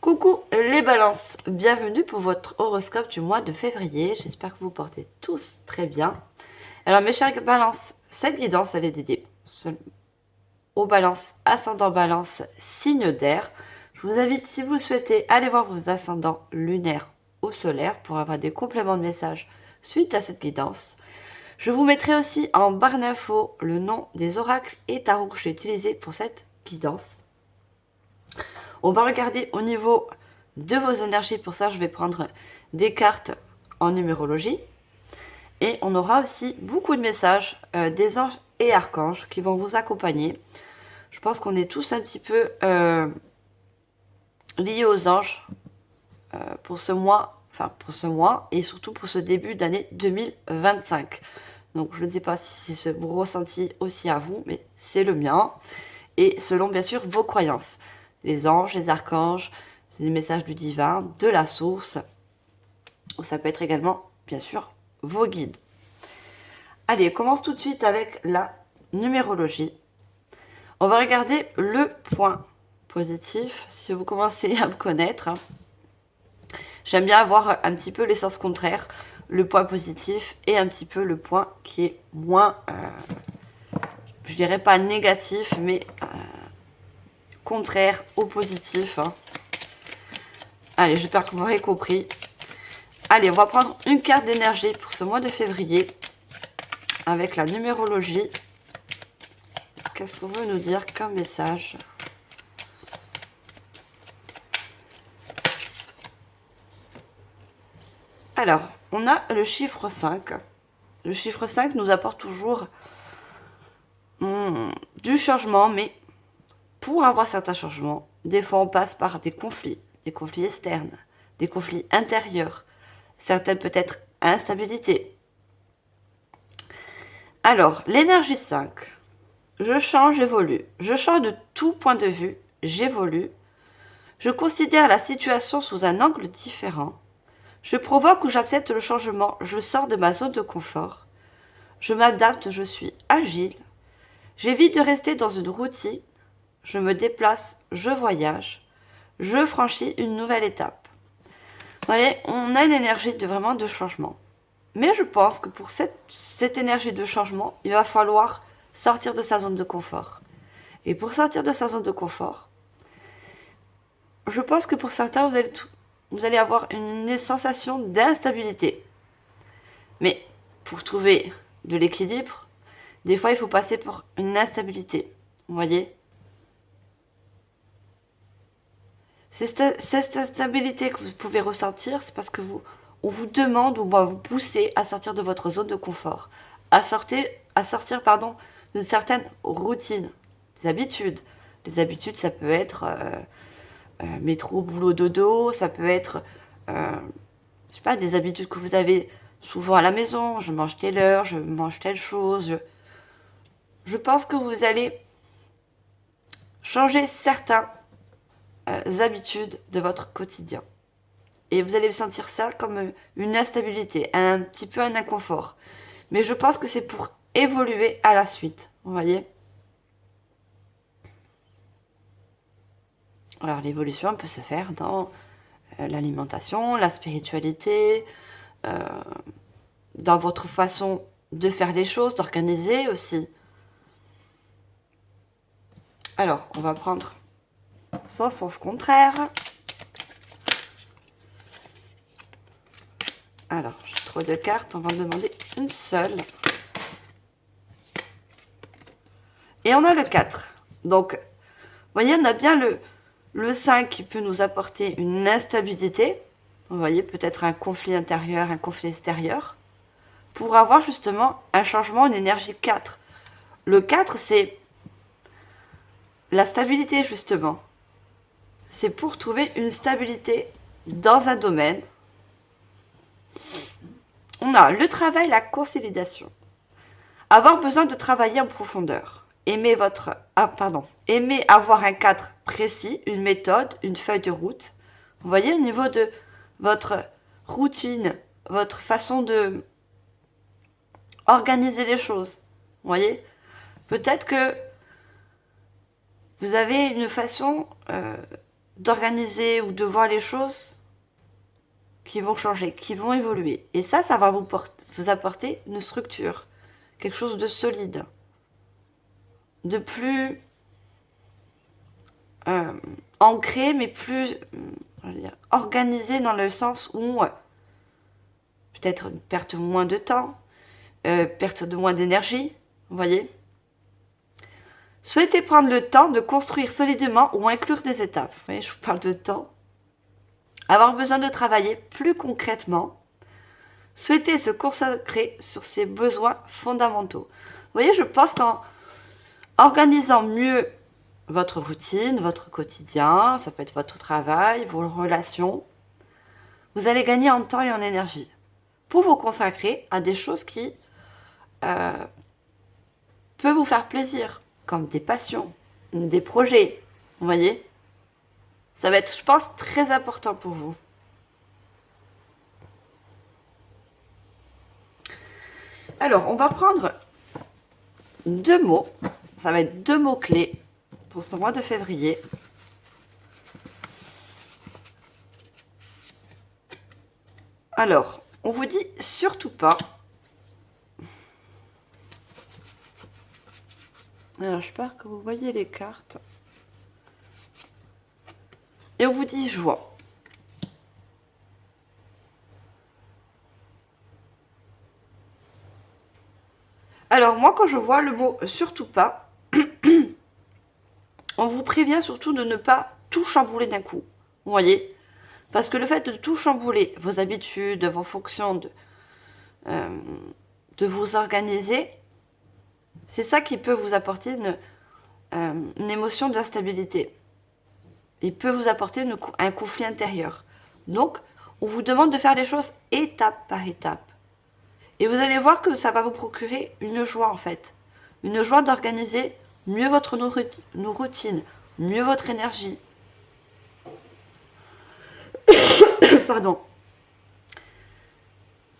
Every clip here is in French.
Coucou les balances, bienvenue pour votre horoscope du mois de février, j'espère que vous portez tous très bien. Alors mes chers balances, cette guidance elle est dédiée aux balances, ascendant balance, signe d'air. Je vous invite si vous le souhaitez, aller voir vos ascendants lunaires ou solaires pour avoir des compléments de messages suite à cette guidance. Je vous mettrai aussi en barre d'infos le nom des oracles et tarots que j'ai utilisés pour cette guidance. On va regarder au niveau de vos énergies. Pour ça, je vais prendre des cartes en numérologie. Et on aura aussi beaucoup de messages des anges et archanges qui vont vous accompagner. Je pense qu'on est tous un petit peu liés aux anges pour ce mois, et surtout pour ce début d'année 2025. Donc je ne sais pas si c'est ce ressenti aussi à vous, mais c'est le mien. Et selon bien sûr vos croyances. Les anges, les archanges, c'est des messages du divin, de la source. Ou ça peut être également, bien sûr, vos guides. Allez, on commence tout de suite avec la numérologie. On va regarder le point positif, si vous commencez à me connaître. J'aime bien avoir un petit peu les sens contraires, le point positif et un petit peu le point qui est moins, je dirais pas négatif, mais contraire au positif. Allez, j'espère que vous m'aurez compris. Allez, on va prendre une carte d'énergie pour ce mois de février avec la numérologie. Qu'est-ce qu'on veut nous dire comme message? Alors, on a le chiffre 5. Le chiffre 5 nous apporte toujours du changement, mais pour avoir certains changements, des fois on passe par des conflits externes, des conflits intérieurs, certaines peut-être instabilités. Alors, l'énergie 5, je change, j'évolue. Je change de tout point de vue, j'évolue. Je considère la situation sous un angle différent. Je provoque ou j'accepte le changement, je sors de ma zone de confort. Je m'adapte, je suis agile. J'évite de rester dans une routine. Je me déplace, je voyage. Je franchis une nouvelle étape. Vous voyez, on a une énergie vraiment de changement. Mais je pense que pour cette énergie de changement, il va falloir sortir de sa zone de confort. Et pour sortir de sa zone de confort, je pense que pour certains, vous allez avoir une sensation d'instabilité. Mais pour trouver de l'équilibre, des fois, il faut passer pour une instabilité. Vous voyez? Cette instabilité que vous pouvez ressentir, c'est parce que on vous demande, on va vous pousser à sortir de votre zone de confort, à sortir d'une certaine routine, des habitudes. Les habitudes, ça peut être métro, boulot, dodo, ça peut être, je sais pas, des habitudes que vous avez souvent à la maison. Je mange telle heure, je mange telle chose. Je pense que vous allez changer certaines habitudes de votre quotidien. Et vous allez sentir ça comme une instabilité, un petit peu un inconfort. Mais je pense que c'est pour évoluer à la suite. Vous voyez? Alors l'évolution peut se faire dans l'alimentation, la spiritualité, dans votre façon de faire les choses, d'organiser aussi. Alors, on va prendre son sens contraire. Alors, j'ai trop de cartes, on va en demander une seule. Et on a le 4. Donc, vous voyez, on a bien le 5 qui peut nous apporter une instabilité. Vous voyez, peut-être un conflit intérieur, un conflit extérieur. Pour avoir justement un changement en énergie 4. Le 4, c'est la stabilité, justement. C'est pour trouver une stabilité dans un domaine. On a le travail, la consolidation. Avoir besoin de travailler en profondeur. Aimer avoir un cadre précis, une méthode, une feuille de route. Vous voyez, au niveau de votre routine, votre façon de organiser les choses. Vous voyez, peut-être que vous avez une façon d'organiser ou de voir les choses qui vont changer, qui vont évoluer. Et ça va vous apporter une structure, quelque chose de solide, de plus ancré, mais plus organisé dans le sens où peut-être une perte moins de temps, perte de moins d'énergie, vous voyez. Souhaitez prendre le temps de construire solidement ou inclure des étapes. Vous voyez, je vous parle de temps. Avoir besoin de travailler plus concrètement. Souhaitez se consacrer sur ses besoins fondamentaux. Vous voyez, je pense qu'en organisant mieux votre routine, votre quotidien, ça peut être votre travail, vos relations, vous allez gagner en temps et en énergie pour vous consacrer à des choses qui peuvent vous faire plaisir, comme des passions, des projets, vous voyez. Ça va être, je pense, très important pour vous. Alors, on va prendre 2 mots. Ça va être 2 mots clés pour ce mois de février. Alors, on vous dit surtout pas. Alors, j'espère que vous voyez les cartes. Et on vous dit joie. Alors, moi, quand je vois le mot surtout pas, on vous prévient surtout de ne pas tout chambouler d'un coup. Vous voyez? Parce que le fait de tout chambouler, vos habitudes, vos fonctions, de vous organiser, c'est ça qui peut vous apporter une émotion d'instabilité. Il peut vous apporter un conflit intérieur. Donc, on vous demande de faire les choses étape par étape. Et vous allez voir que ça va vous procurer une joie en fait. Une joie d'organiser mieux votre routine, mieux votre énergie. Pardon.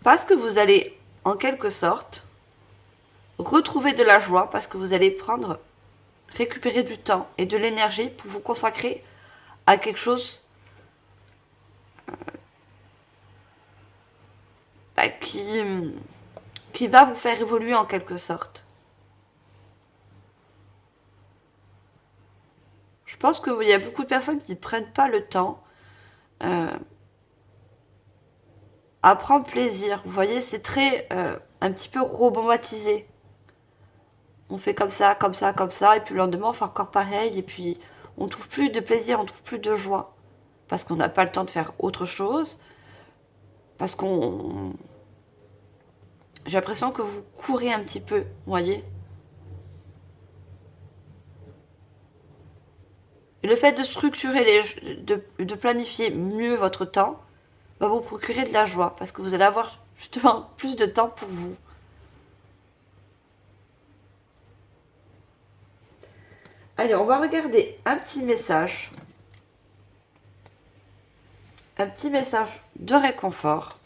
Parce que vous allez, en quelque sorte, retrouver de la joie parce que vous allez récupérer du temps et de l'énergie pour vous consacrer à quelque chose qui va vous faire évoluer en quelque sorte. Je pense qu'il y a beaucoup de personnes qui ne prennent pas le temps à prendre plaisir. Vous voyez, c'est très un petit peu robotisé. On fait comme ça, comme ça, comme ça, et puis le lendemain on fait encore pareil, et puis on trouve plus de plaisir, on trouve plus de joie. Parce qu'on n'a pas le temps de faire autre chose. Parce qu'on... J'ai l'impression que vous courez un petit peu, vous voyez. Et le fait de structurer, de planifier mieux votre temps, va vous procurer de la joie. Parce que vous allez avoir justement plus de temps pour vous. Allez, on va regarder un petit message. Un petit message de réconfort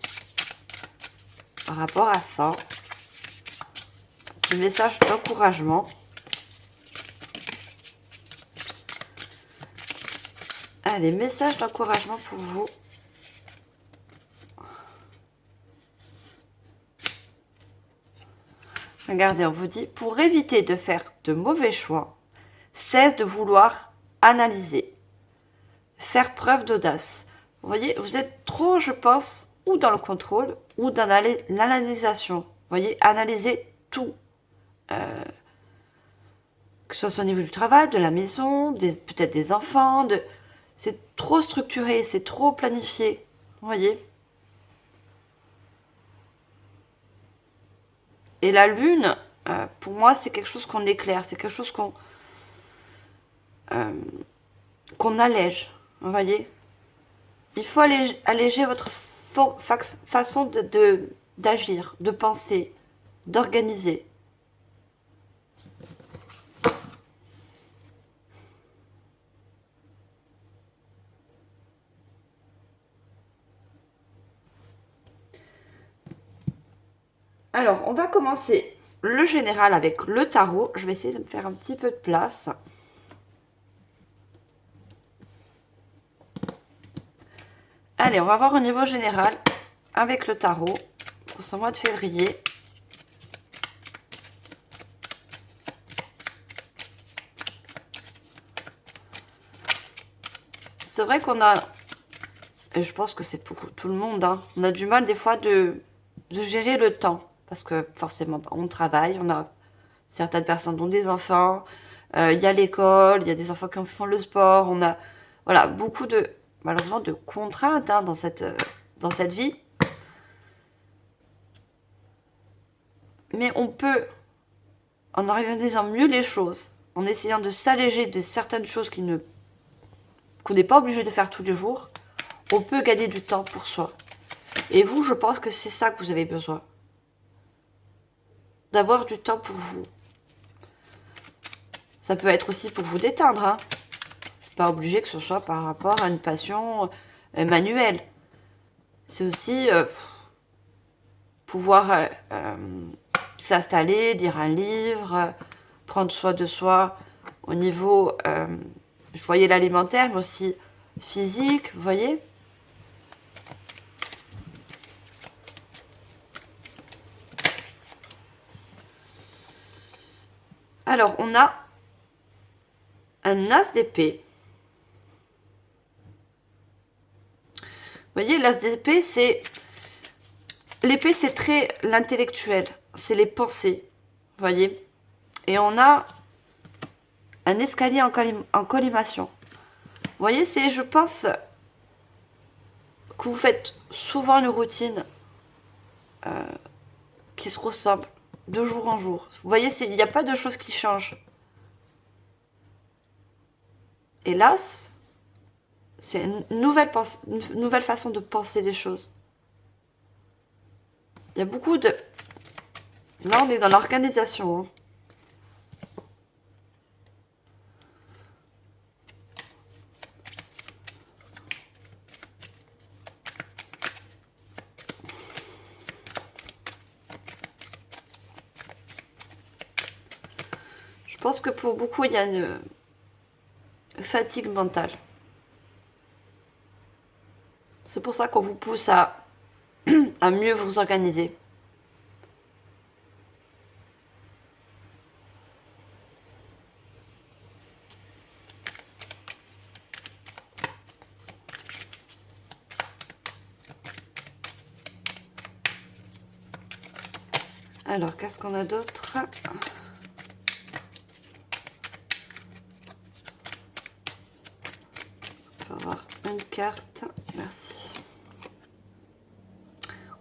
par rapport à ça. Un petit message d'encouragement. Allez, message d'encouragement pour vous. Regardez, on vous dit, pour éviter de faire de mauvais choix, cesse de vouloir analyser. Faire preuve d'audace. Vous voyez, vous êtes trop, je pense, ou dans le contrôle, ou dans l'analysation. Vous voyez, analyser tout. Que ce soit au niveau du travail, de la maison, peut-être des enfants. C'est trop structuré, c'est trop planifié. Vous voyez. Et la lune, pour moi, c'est quelque chose qu'on éclaire, c'est quelque chose qu'on allège, vous voyez. Il faut alléger votre façon d'agir, de penser, d'organiser. Alors, on va commencer le général avec le tarot. Je vais essayer de me faire un petit peu de place. Allez, on va voir au niveau général avec le tarot pour ce mois de février. C'est vrai qu'on a, et je pense que c'est pour tout le monde, hein, on a du mal des fois de gérer le temps. Parce que forcément, on travaille, on a certaines personnes ont des enfants, il y a l'école, il y a des enfants qui font le sport, on a voilà, beaucoup de, malheureusement, de contraintes hein, dans cette vie. Mais on peut, en organisant mieux les choses, en essayant de s'alléger de certaines choses qu'on n'est pas obligé de faire tous les jours, on peut gagner du temps pour soi. Et vous, je pense que c'est ça que vous avez besoin. D'avoir du temps pour vous. Ça peut être aussi pour vous détendre. Hein. C'est pas obligé que ce soit par rapport à une passion manuelle. C'est aussi pouvoir s'installer, lire un livre, prendre soin de soi au niveau, je voyais l'alimentaire, mais aussi physique, vous voyez. Alors, on a un as d'épée. Vous voyez, l'as d'épée, c'est... L'épée, c'est très l'intellectuel. C'est les pensées. Vous voyez. Et on a un escalier en collimation. Vous voyez, c'est, je pense, que vous faites souvent une routine qui se ressemble de jour en jour. Vous voyez, il n'y a pas de choses qui changent. Hélas, c'est une nouvelle façon de penser les choses. Il y a beaucoup de... Là, on est dans l'organisation. Hein. Je pense que pour beaucoup, il y a une fatigue mentale. C'est pour ça qu'on vous pousse à mieux vous organiser. Alors, qu'est-ce qu'on a d'autre? On va avoir une carte. Merci.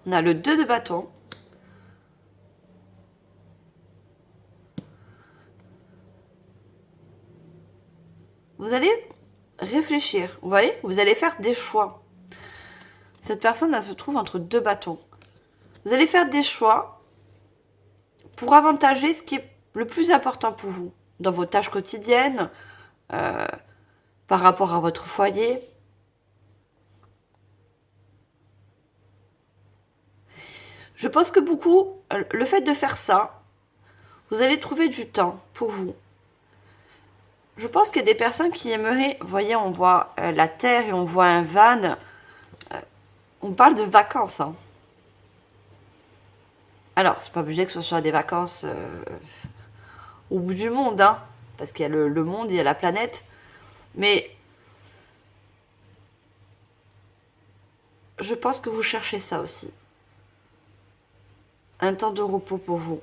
On a le 2 de bâton. Vous allez réfléchir. Vous voyez? Vous allez faire des choix. Cette personne, elle se trouve entre 2 bâtons. Vous allez faire des choix pour avantager ce qui est le plus important pour vous. Dans vos tâches quotidiennes, par rapport à votre foyer. Je pense que beaucoup, le fait de faire ça, vous allez trouver du temps pour vous. Je pense qu'il y a des personnes qui aimeraient, vous voyez, on voit la terre et on voit un van. On parle de vacances. Hein. Alors, c'est pas obligé que ce soit des vacances au bout du monde, hein, parce qu'il y a le monde, il y a la planète. Mais je pense que vous cherchez ça aussi. Un temps de repos pour vous.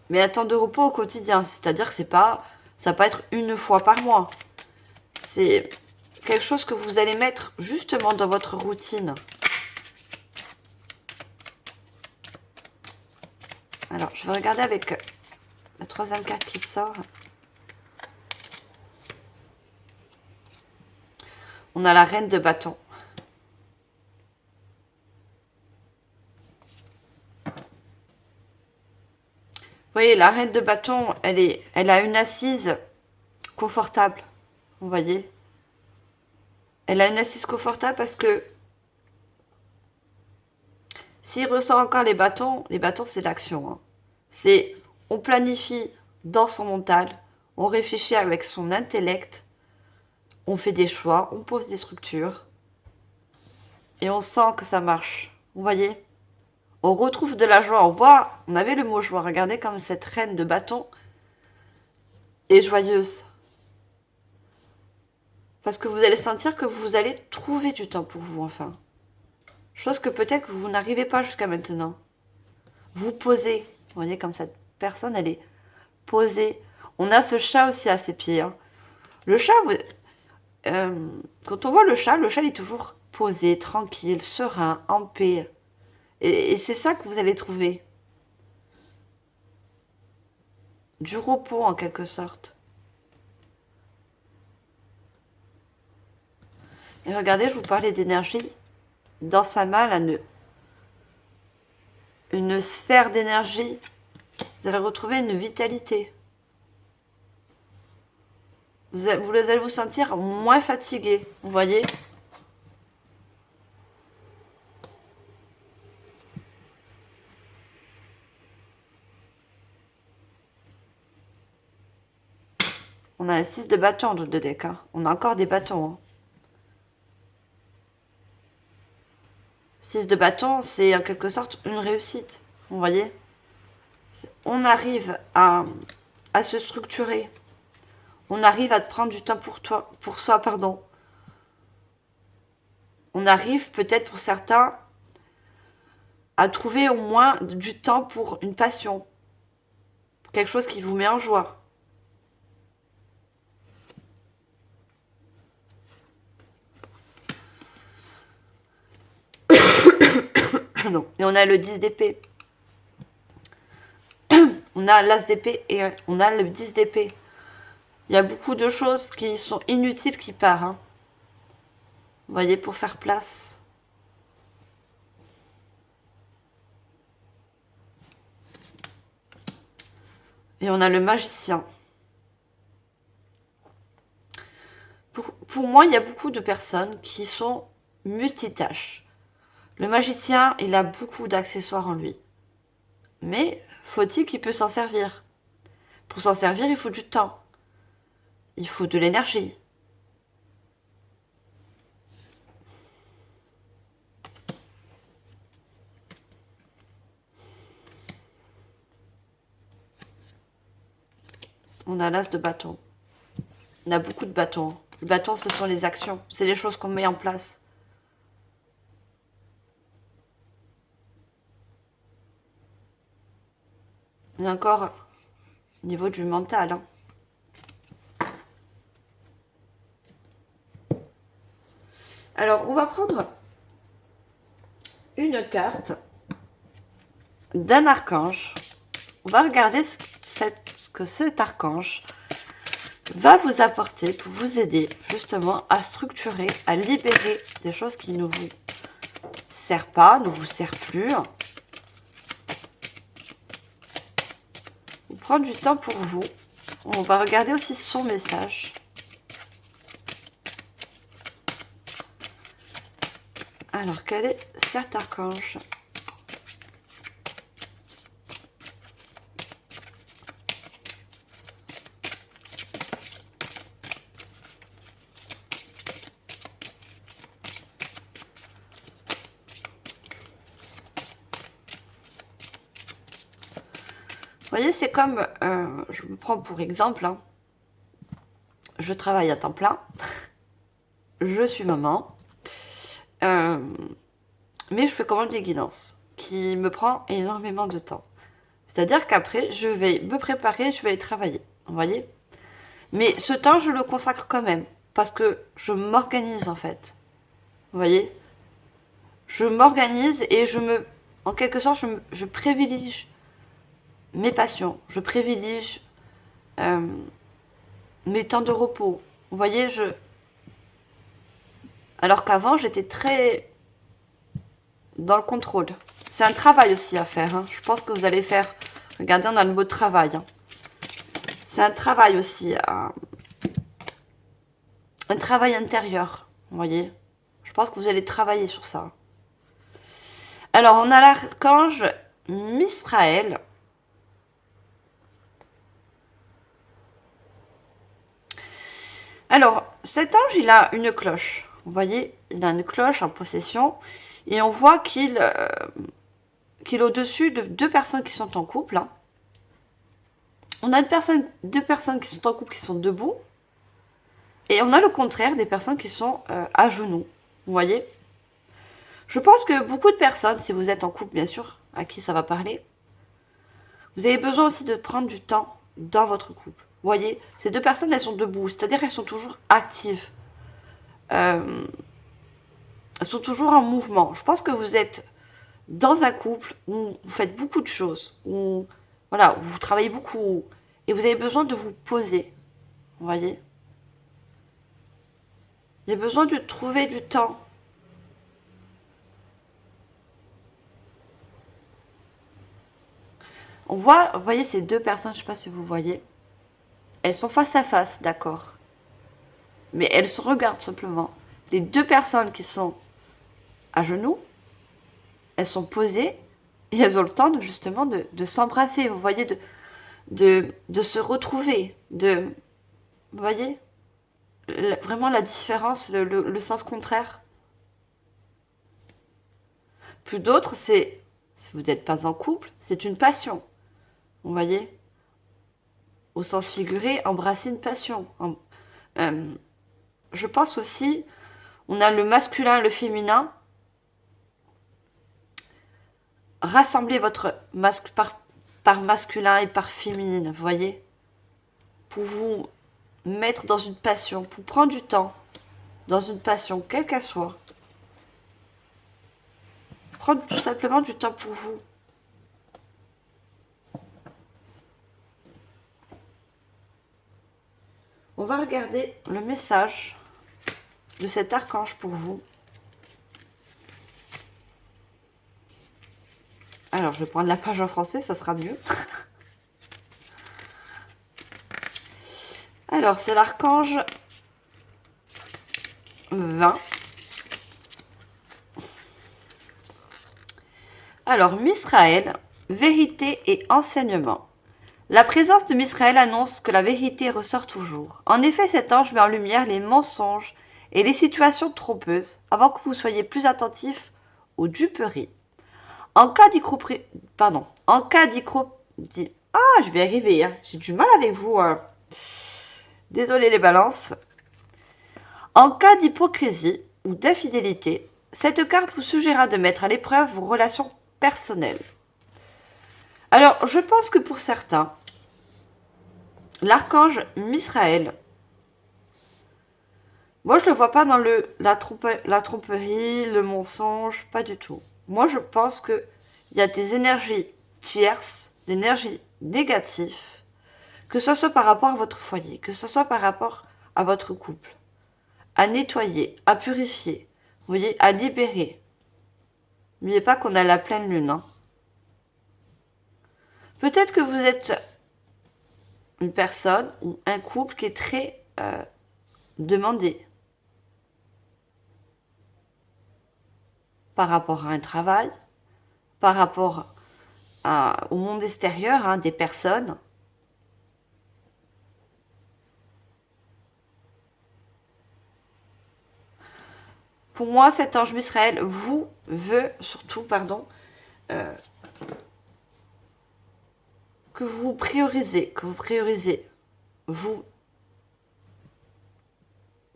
Mais un temps de repos au quotidien, c'est-à-dire que ça va pas être une fois par mois. C'est quelque chose que vous allez mettre justement dans votre routine. Alors, je vais regarder avec la troisième carte qui sort. On a la reine de bâton. Vous voyez, la reine de bâton, elle a une assise confortable. Vous voyez? Elle a une assise confortable parce que s'il ressort encore les bâtons c'est l'action. Hein. C'est, on planifie dans son mental, on réfléchit avec son intellect, on fait des choix, on pose des structures. Et on sent que ça marche. Vous voyez? On retrouve de la joie. On avait le mot joie. Regardez comme cette reine de bâton est joyeuse. Parce que vous allez sentir que vous allez trouver du temps pour vous, enfin. Chose que peut-être que vous n'arrivez pas jusqu'à maintenant. Vous posez. Vous voyez comme cette personne, elle est posée. On a ce chat aussi à ses pieds. Hein. Le chat, quand on voit le chat il est toujours posé, tranquille, serein, en paix. Et c'est ça que vous allez trouver. Du repos en quelque sorte. Et regardez, je vous parlais d'énergie. Dans sa main, là, une sphère d'énergie. Vous allez retrouver une vitalité. Vous allez vous sentir moins fatigué, vous voyez? On a un 6 de bâton dans le deck. Hein. On a encore des bâtons. Hein. 6 de bâton, c'est en quelque sorte une réussite. Vous voyez? On arrive à se structurer. On arrive à prendre du temps pour soi, pardon. On arrive peut-être pour certains à trouver au moins du temps pour une passion. Quelque chose qui vous met en joie. Non. Et on a le 10 d'épée. On a l'as d'épée et on a le 10 d'épée. Il y a beaucoup de choses qui sont inutiles qui partent. Hein. Vous voyez, pour faire place. Et on a le magicien. Pour moi, il y a beaucoup de personnes qui sont multitâches. Le magicien, il a beaucoup d'accessoires en lui. Mais faut-il qu'il peut s'en servir? Pour s'en servir, il faut du temps. Il faut de l'énergie. On a l'as de bâton. On a beaucoup de bâtons. Les bâtons, ce sont les actions. C'est les choses qu'on met en place. Et encore, au niveau du mental. Hein. Alors, on va prendre une carte d'un archange. On va regarder ce que cet archange va vous apporter pour vous aider justement à structurer, à libérer des choses qui ne vous servent pas, ne vous servent plus. Vous prendre du temps pour vous. On va regarder aussi son message. Alors, quel est cet archange ? Vous voyez, c'est comme, je me prends pour exemple, hein, je travaille à temps plein, je suis maman, mais je fais quand même des guidances, qui me prend énormément de temps. C'est-à-dire qu'après, je vais me préparer, je vais aller travailler, vous voyez. Mais ce temps, je le consacre quand même, parce que je m'organise en fait, vous voyez. Je m'organise et en quelque sorte, je privilégie mes passions, je privilégie mes temps de repos. Vous voyez, alors qu'avant, j'étais très dans le contrôle. C'est un travail aussi à faire. Hein. Je pense que vous allez faire... Regardez, on a le mot travail. Hein. C'est un travail aussi. Un travail intérieur. Vous voyez. Je pense que vous allez travailler sur ça. Alors, on a l'archange Misraël. Alors, cet ange, il a une cloche. Vous voyez, il a une cloche en possession. Et on voit qu'il est au-dessus de deux personnes qui sont en couple. Hein. On a deux personnes qui sont en couple qui sont debout. Et on a le contraire des personnes qui sont à genoux. Vous voyez? Je pense que beaucoup de personnes, si vous êtes en couple bien sûr, à qui ça va parler, vous avez besoin aussi de prendre du temps dans votre couple. Vous voyez? Ces deux personnes, elles sont debout, c'est-à-dire qu'elles sont toujours actives. Elles sont toujours en mouvement. Je pense que vous êtes dans un couple où vous faites beaucoup de choses, où voilà, où vous travaillez beaucoup, et vous avez besoin de vous poser. Vous voyez? Il y a besoin de trouver du temps. On voit, vous voyez ces deux personnes, je ne sais pas si vous voyez, elles sont face à face, d'accord. Mais elles se regardent simplement. Les deux personnes qui sont à genoux, elles sont posées et elles ont le temps justement de s'embrasser, vous voyez, de se retrouver, vous voyez, vraiment la différence, le sens contraire. Plus d'autres, c'est, si vous n'êtes pas en couple, c'est une passion. Vous voyez? Au sens figuré, embrasser une passion. Je pense aussi, on a le masculin et le féminin. Rassemblez votre par masculin et par féminine, vous voyez? Pour vous mettre dans une passion, pour prendre du temps dans une passion, quelle qu'elle soit. Prendre tout simplement du temps pour vous. On va regarder le message de cet archange pour vous. Alors, je vais prendre la page en français, ça sera mieux. Alors, c'est l'archange 20. Alors, Misraël, vérité et enseignement. La présence de Misraël annonce que la vérité ressort toujours. En effet, cet ange met en lumière les mensonges et les situations trompeuses avant que vous soyez plus attentifs aux duperies. En cas je vais y arriver, hein. J'ai du mal avec vous. Désolé les balances. En cas d'hypocrisie ou d'infidélité, cette carte vous suggérera de mettre à l'épreuve vos relations personnelles. Alors, je pense que pour certains, l'archange Misraël, moi je le vois pas dans la tromperie, le mensonge, pas du tout. Moi je pense que il y a des énergies tierces, des énergies négatives, que ce soit par rapport à votre foyer, que ce soit par rapport à votre couple, à nettoyer, à purifier, vous voyez, à libérer. N'oubliez pas qu'on a la pleine lune. Hein. Peut-être que vous êtes une personne ou un couple qui est très demandé par rapport à un travail, par rapport au monde extérieur, hein, des personnes. Pour moi, cet ange Misraël vous veut surtout, que vous priorisez, vous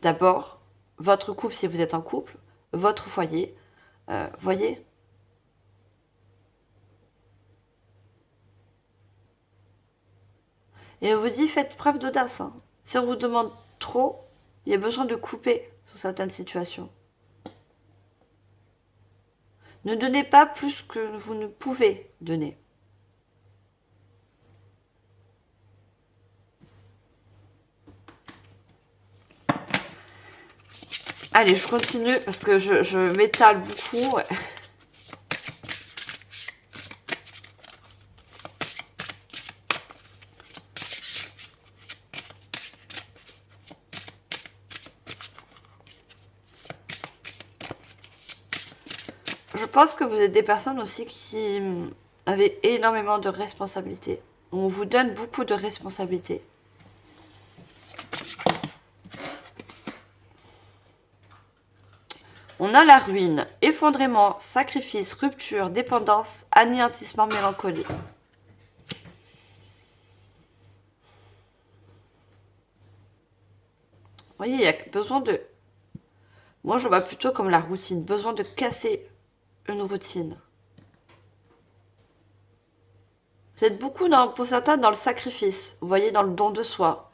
d'abord, votre couple si vous êtes en couple, votre foyer, voyez. Et on vous dit, faites preuve d'audace. Hein. Si on vous demande trop, il y a besoin de couper sur certaines situations. Ne donnez pas plus que vous ne pouvez donner. Allez, je continue parce que je m'étale beaucoup. Je pense que vous êtes des personnes aussi qui avez énormément de responsabilités. On vous donne beaucoup de responsabilités. On a la ruine, effondrement, sacrifice, rupture, dépendance, anéantissement, mélancolie. Vous voyez, il y a besoin de... Moi, je vois plutôt comme la routine. Besoin de casser une routine. Vous êtes beaucoup, pour certains, dans le sacrifice. Vous voyez, dans le don de soi.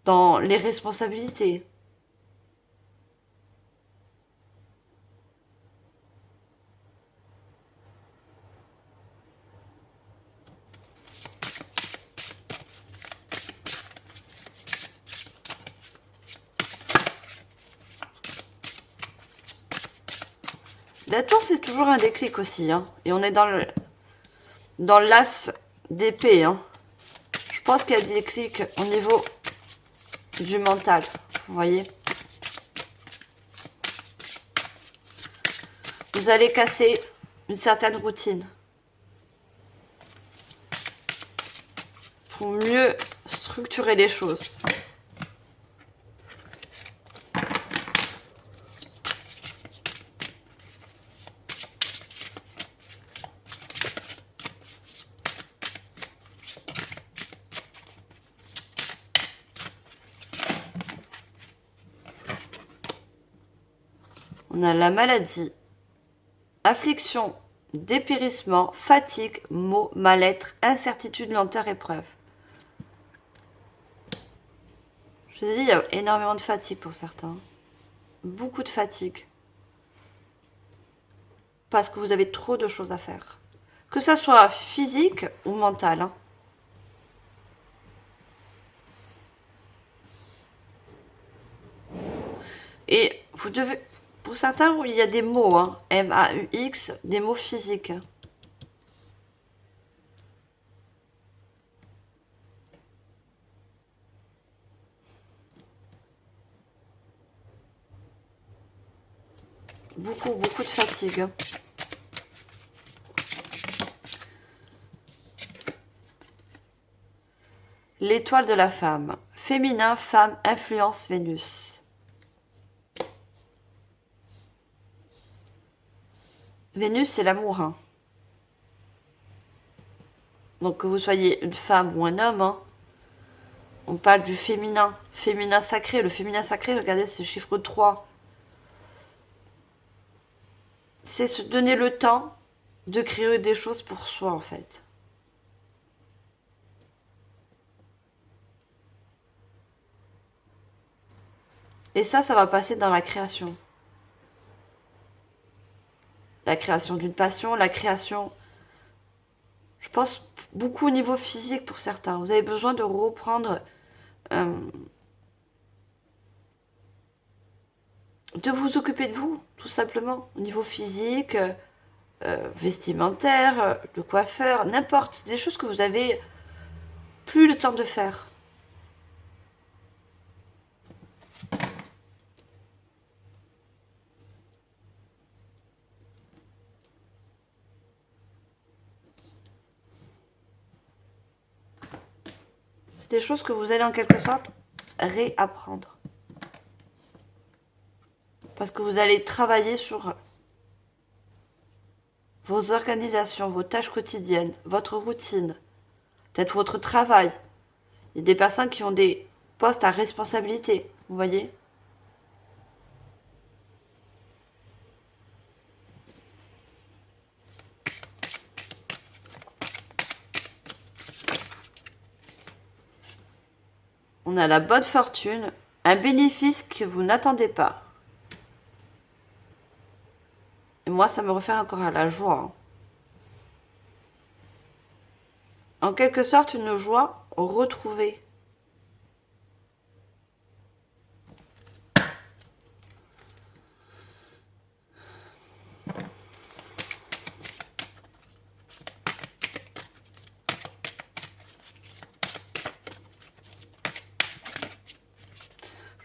Dans les responsabilités. La tour, c'est toujours un déclic aussi. Hein. Et on est dans l'as d'épée. Hein. Je pense qu'il y a des déclics au niveau du mental. Vous voyez. Vous allez casser une certaine routine. Pour mieux structurer les choses. On a la maladie, affliction, dépérissement, fatigue, maux, mal-être, incertitude, lenteur, épreuve. Je vous ai dit, il y a énormément de fatigue pour certains. Beaucoup de fatigue. Parce que vous avez trop de choses à faire. Que ça soit physique ou mental. Hein. Et vous devez... Pour certains, il y a des mots, hein, M-A-U-X, des mots physiques. Beaucoup, beaucoup de fatigue. L'étoile de la femme. Féminin, femme, influence, Vénus. Vénus, c'est l'amour. Hein. Donc que vous soyez une femme ou un homme, hein, on parle du féminin. Féminin sacré. Le féminin sacré, regardez, c'est le chiffre 3. C'est se donner le temps de créer des choses pour soi, en fait. Et ça va passer dans la création. La création d'une passion, la création... Je pense beaucoup au niveau physique pour certains. Vous avez besoin de reprendre... de vous occuper de vous, tout simplement. Au niveau physique, vestimentaire, le coiffeur, n'importe. Des choses que vous avez plus le temps de faire. C'est des choses que vous allez en quelque sorte réapprendre. Parce que vous allez travailler sur vos organisations, vos tâches quotidiennes, votre routine, peut-être votre travail. Il y a des personnes qui ont des postes à responsabilité, vous voyez. On a la bonne fortune, un bénéfice que vous n'attendez pas. Et moi, ça me réfère encore à la joie. Hein. En quelque sorte, une joie retrouvée.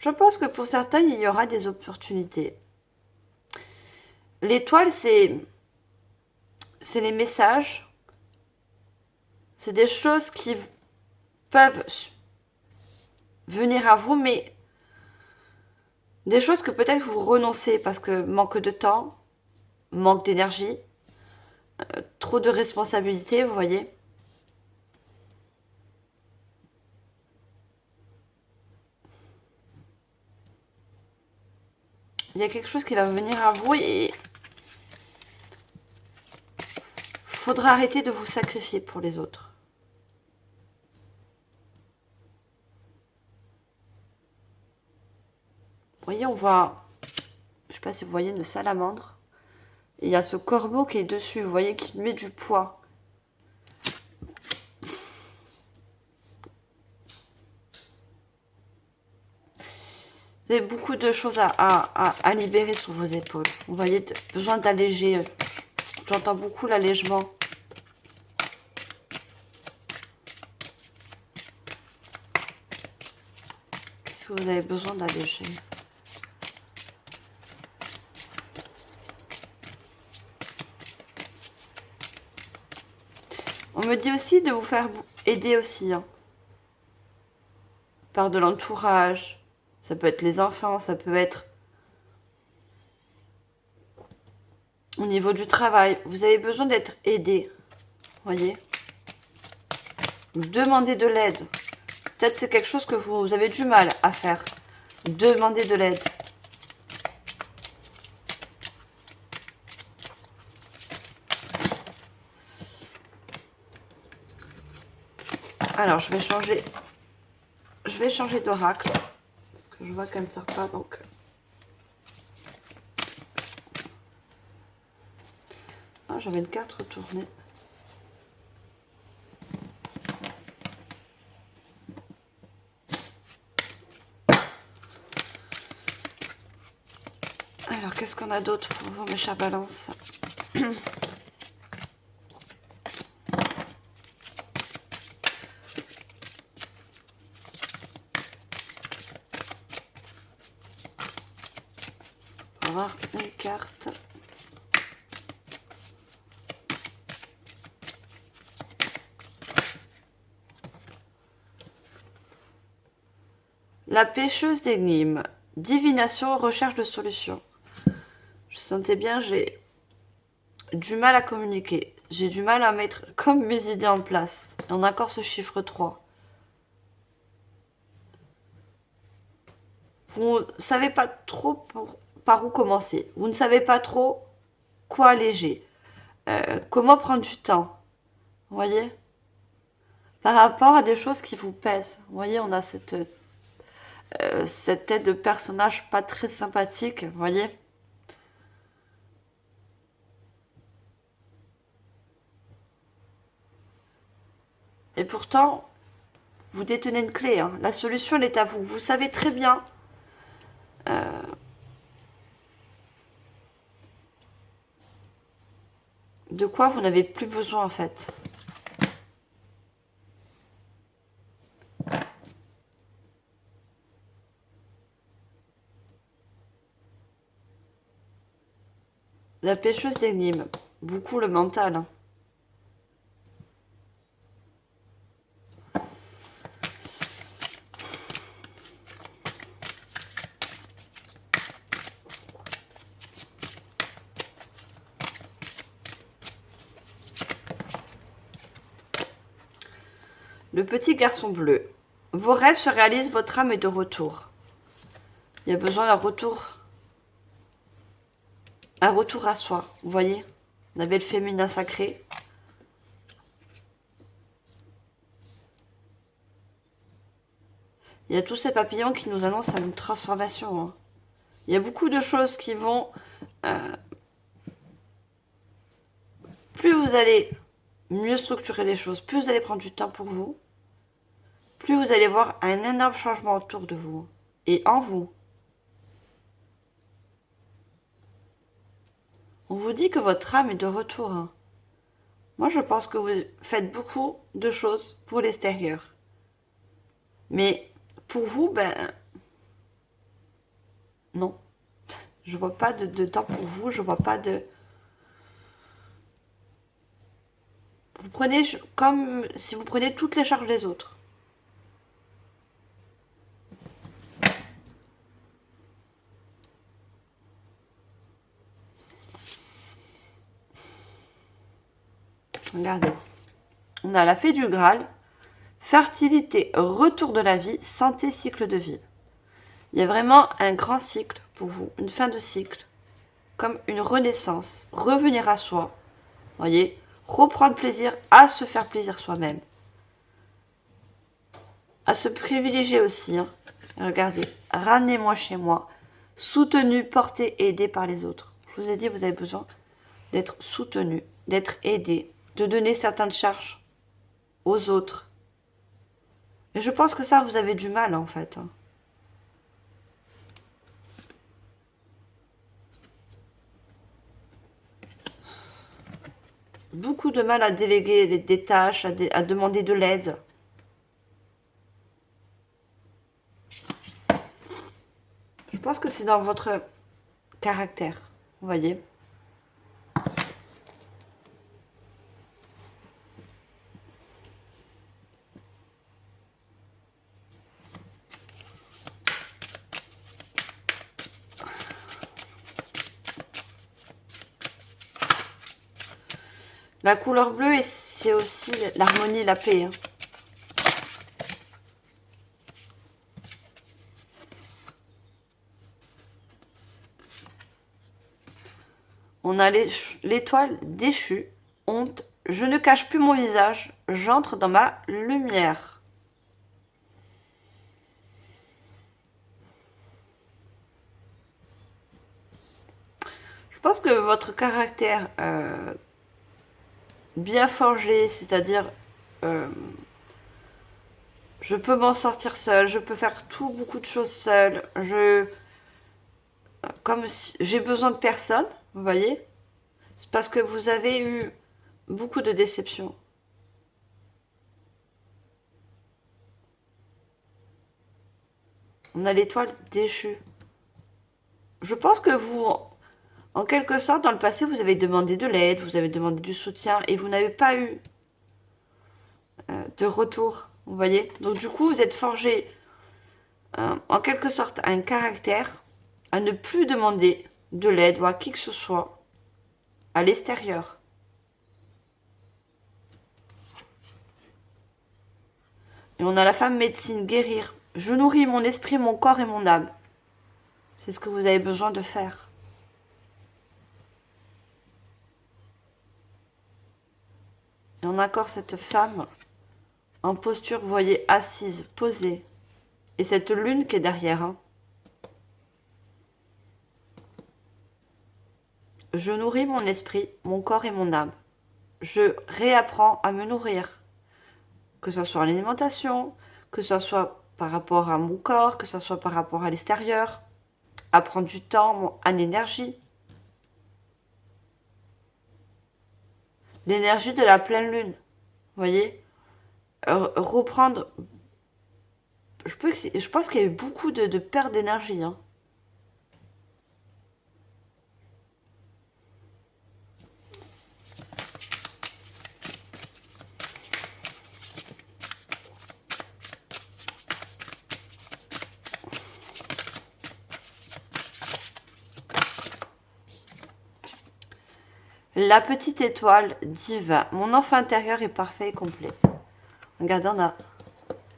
Je pense que pour certains, il y aura des opportunités. L'étoile, c'est les messages. C'est des choses qui peuvent venir à vous, mais Des choses que peut-être vous renoncez parce que manque de temps, manque d'énergie, trop de responsabilités, vous voyez. Il y a quelque chose qui va venir à vous et faudra arrêter de vous sacrifier pour les autres. Vous voyez, on voit, je sais pas si vous voyez une salamandre. Et il y a ce corbeau qui est dessus, vous voyez, qui met du poids. Vous avez beaucoup de choses à libérer sur vos épaules. Vous voyez, besoin d'alléger. J'entends beaucoup l'allègement. Qu'est-ce que vous avez besoin d'alléger? On me dit aussi de vous faire aider aussi. Hein, par de l'entourage. Ça peut être les enfants, ça peut être au niveau du travail. Vous avez besoin d'être aidé. Voyez? Demandez de l'aide. Peut-être c'est quelque chose que vous avez du mal à faire. Demandez de l'aide. Alors, je vais changer d'oracle. Parce que je vois qu'elle ne sert pas, donc... Ah, j'avais une carte retournée. Alors, qu'est-ce qu'on a d'autre pour vous, mes chers balances? On va voir une carte. La pêcheuse d'énigmes. Divination, recherche de solutions. Je sentais bien, j'ai du mal à communiquer. J'ai du mal à mettre comme mes idées en place. Et on a encore ce chiffre 3. Vous ne savez pas trop par où commencer. Vous ne savez pas trop quoi alléger. Comment prendre du temps. Vous voyez? Par rapport à des choses qui vous pèsent. Vous voyez, on a cette tête de personnage pas très sympathique. Vous voyez? Et pourtant, vous détenez une clé. Hein. La solution, elle est à vous. Vous savez très bien de quoi vous n'avez plus besoin en fait. La pêcheuse d'énigmes. Beaucoup le mental. Hein. Le petit garçon bleu. Vos rêves se réalisent, votre âme est de retour. Il y a besoin d'un retour. Un retour à soi, vous voyez? La belle féminin sacrée. Il y a tous ces papillons qui nous annoncent une transformation. Hein. Il y a beaucoup de choses qui vont... plus vous allez mieux structurer les choses, plus vous allez prendre du temps pour vous, plus vous allez voir un énorme changement autour de vous et en vous. On vous dit que votre âme est de retour. Hein. Moi, je pense que vous faites beaucoup de choses pour l'extérieur. Mais pour vous, ben... non. Je vois pas de temps pour vous, je vois pas de... Vous prenez comme si vous prenez toutes les charges des autres. Regardez. On a la fée du Graal. Fertilité, retour de la vie, santé, cycle de vie. Il y a vraiment un grand cycle pour vous, une fin de cycle, comme une renaissance, revenir à soi, voyez, reprendre plaisir à se faire plaisir soi-même, à se privilégier aussi. Hein. Regardez, ramenez-moi chez moi, soutenu, porté, aidé par les autres. Je vous ai dit, vous avez besoin d'être soutenu, d'être aidé, de donner certaines charges aux autres. Et je pense que ça, vous avez du mal en fait. Hein. Beaucoup de mal à déléguer des tâches, à demander de l'aide. Je pense que c'est dans votre caractère, vous voyez. La couleur bleue, c'est aussi l'harmonie, la paix. Hein. On a l'étoile déchue, honte, je ne cache plus mon visage, j'entre dans ma lumière. Je pense que votre caractère bien forgé, c'est-à-dire je peux m'en sortir seule, je peux faire beaucoup de choses seule, comme si j'ai besoin de personne, vous voyez, c'est parce que vous avez eu beaucoup de déceptions. On a l'étoile déchue. Je pense que vous, en quelque sorte, dans le passé, vous avez demandé de l'aide, vous avez demandé du soutien et vous n'avez pas eu de retour, vous voyez. Donc du coup, vous êtes forgé en quelque sorte un caractère à ne plus demander de l'aide ou à qui que ce soit à l'extérieur. Et on a la femme médecine, guérir. Je nourris mon esprit, mon corps et mon âme. C'est ce que vous avez besoin de faire. Et on a encore cette femme en posture, vous voyez, assise, posée. Et cette lune qui est derrière. Hein. Je nourris mon esprit, mon corps et mon âme. Je réapprends à me nourrir. Que ce soit l'alimentation, que ce soit par rapport à mon corps, que ce soit par rapport à l'extérieur. À prendre du temps, en énergie. L'énergie de la pleine lune. Vous voyez, reprendre. Je pense qu'il y a eu beaucoup de perte d'énergie. Hein. La petite étoile divin. Mon enfant intérieur est parfait et complet. Regardez, on a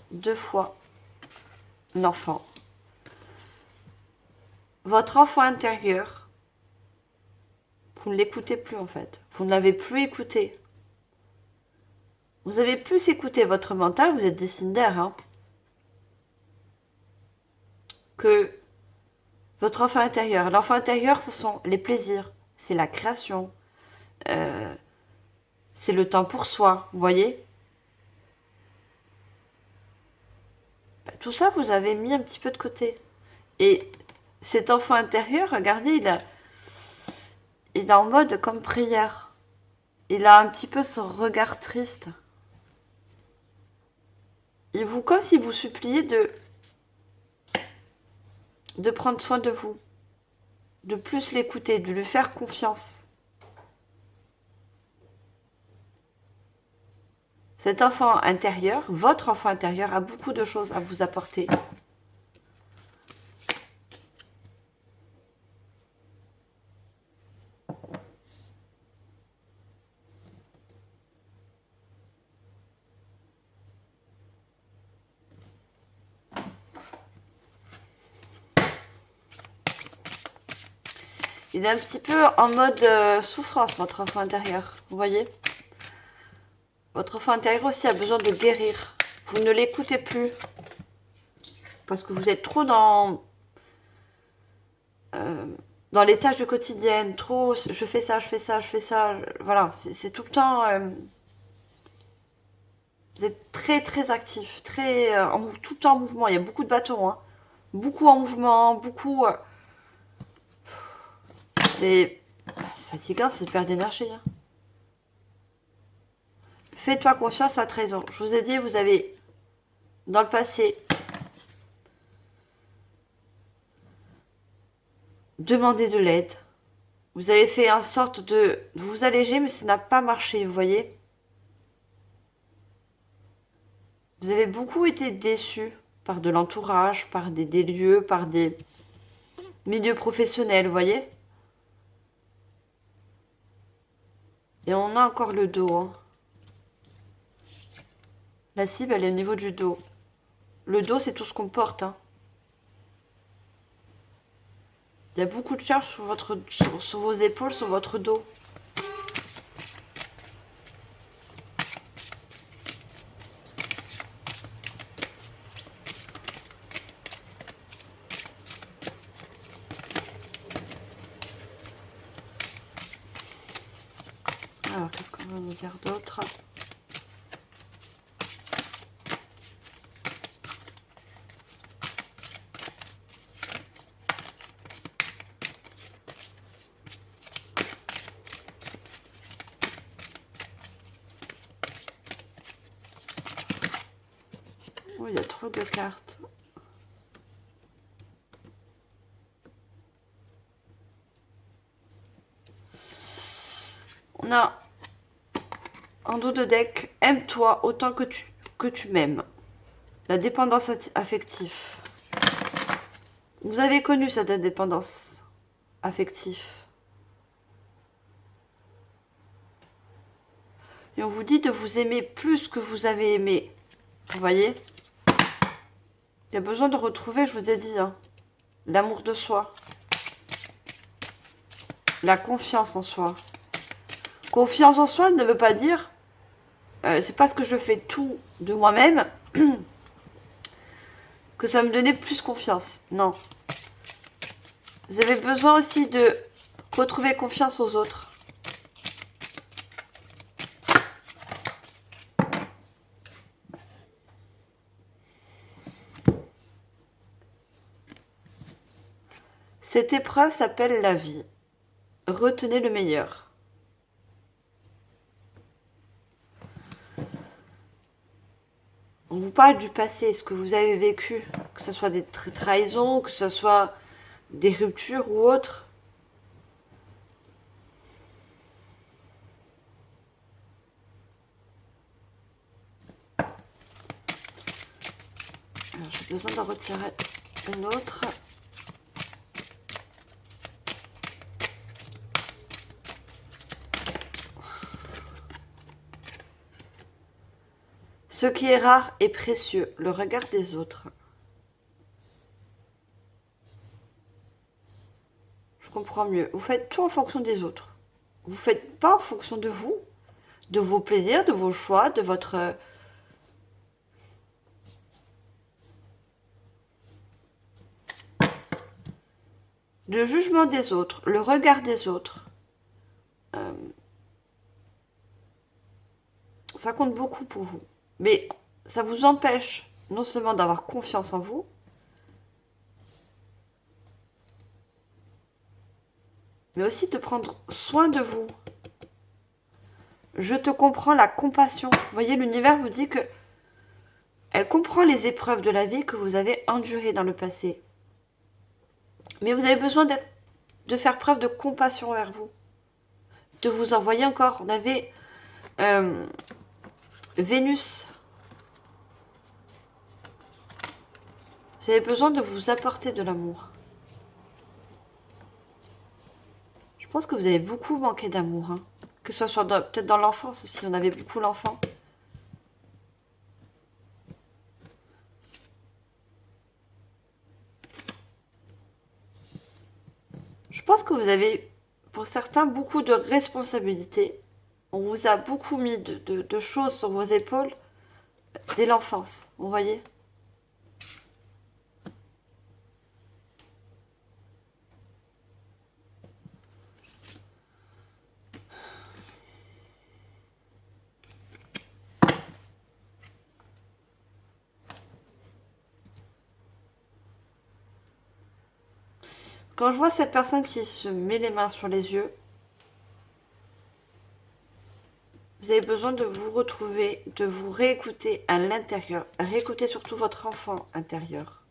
2 fois l'enfant. Votre enfant intérieur, vous ne l'écoutez plus en fait. Vous ne l'avez plus écouté. Vous avez plus écouté votre mental, vous êtes des signes d'air, hein, que votre enfant intérieur. L'enfant intérieur, ce sont les plaisirs, c'est la création, c'est le temps pour soi, vous voyez. Tout ça, vous avez mis un petit peu de côté. Et cet enfant intérieur, regardez, il est en mode comme prière. Il a un petit peu ce regard triste. Il vous, comme si vous suppliez de prendre soin de vous, de plus l'écouter, de lui faire confiance. Cet enfant intérieur, votre enfant intérieur, a beaucoup de choses à vous apporter. Il est un petit peu en mode souffrance, votre enfant intérieur. Vous voyez? Votre enfant intérieur aussi a besoin de guérir. Vous ne l'écoutez plus. Parce que vous êtes trop dans les tâches du quotidien. Trop, je fais ça, je fais ça, je fais ça. Voilà, c'est tout le temps... vous êtes très très actif, très, tout le temps en mouvement. Il y a beaucoup de bâtons. Hein. Beaucoup en mouvement, beaucoup... c'est fatigant, c'est perdre d'énergie. Hein. Fais-toi confiance à 13 ans. Je vous ai dit, vous avez, dans le passé, demandé de l'aide. Vous avez fait en sorte de vous alléger, mais ça n'a pas marché, vous voyez. Vous avez beaucoup été déçus par de l'entourage, par des lieux, par des milieux professionnels, vous voyez. Et on a encore le dos. Hein. La cible, elle est au niveau du dos. Le dos, c'est tout ce qu'on porte. Hein. Il y a beaucoup de charges sur vos épaules, sur votre dos. Alors, qu'est-ce qu'on va nous dire d'autre? Oh, il y a trop de cartes. On a en dos de deck, aime-toi autant que tu m'aimes. La dépendance affective. Vous avez connu cette dépendance affective. Et on vous dit de vous aimer plus que vous avez aimé. Vous voyez? Il y a besoin de retrouver, je vous ai dit, hein, l'amour de soi. La confiance en soi. Confiance en soi ne veut pas dire c'est parce que je fais tout de moi-même que ça me donnait plus confiance. Non. Vous avez besoin aussi de retrouver confiance aux autres. Cette épreuve s'appelle la vie. Retenez le meilleur. On vous parle du passé, ce que vous avez vécu, que ce soit des trahisons, que ce soit des ruptures ou autres. J'ai besoin d'en retirer une autre. Ce qui est rare est précieux, le regard des autres. Je comprends mieux. Vous faites tout en fonction des autres. Vous ne faites pas en fonction de vous, de vos plaisirs, de vos choix, de votre... Le jugement des autres, le regard des autres. Ça compte beaucoup pour vous. Mais ça vous empêche non seulement d'avoir confiance en vous, mais aussi de prendre soin de vous. Je te comprends, la compassion. Vous voyez, l'univers vous dit que elle comprend les épreuves de la vie que vous avez endurées dans le passé. Mais vous avez besoin de faire preuve de compassion envers vous. De vous envoyer encore. On avait Vénus. Vous avez besoin de vous apporter de l'amour. Je pense que vous avez beaucoup manqué d'amour. Hein. Que ce soit peut-être dans l'enfance aussi. On avait beaucoup l'enfant. Je Je pense que vous avez, pour certains, beaucoup de responsabilités. On vous a beaucoup mis de choses sur vos épaules dès l'enfance, vous voyez? Quand je vois cette personne qui se met les mains sur les yeux, vous avez besoin de vous retrouver, de vous réécouter à l'intérieur. Réécouter surtout votre enfant intérieur.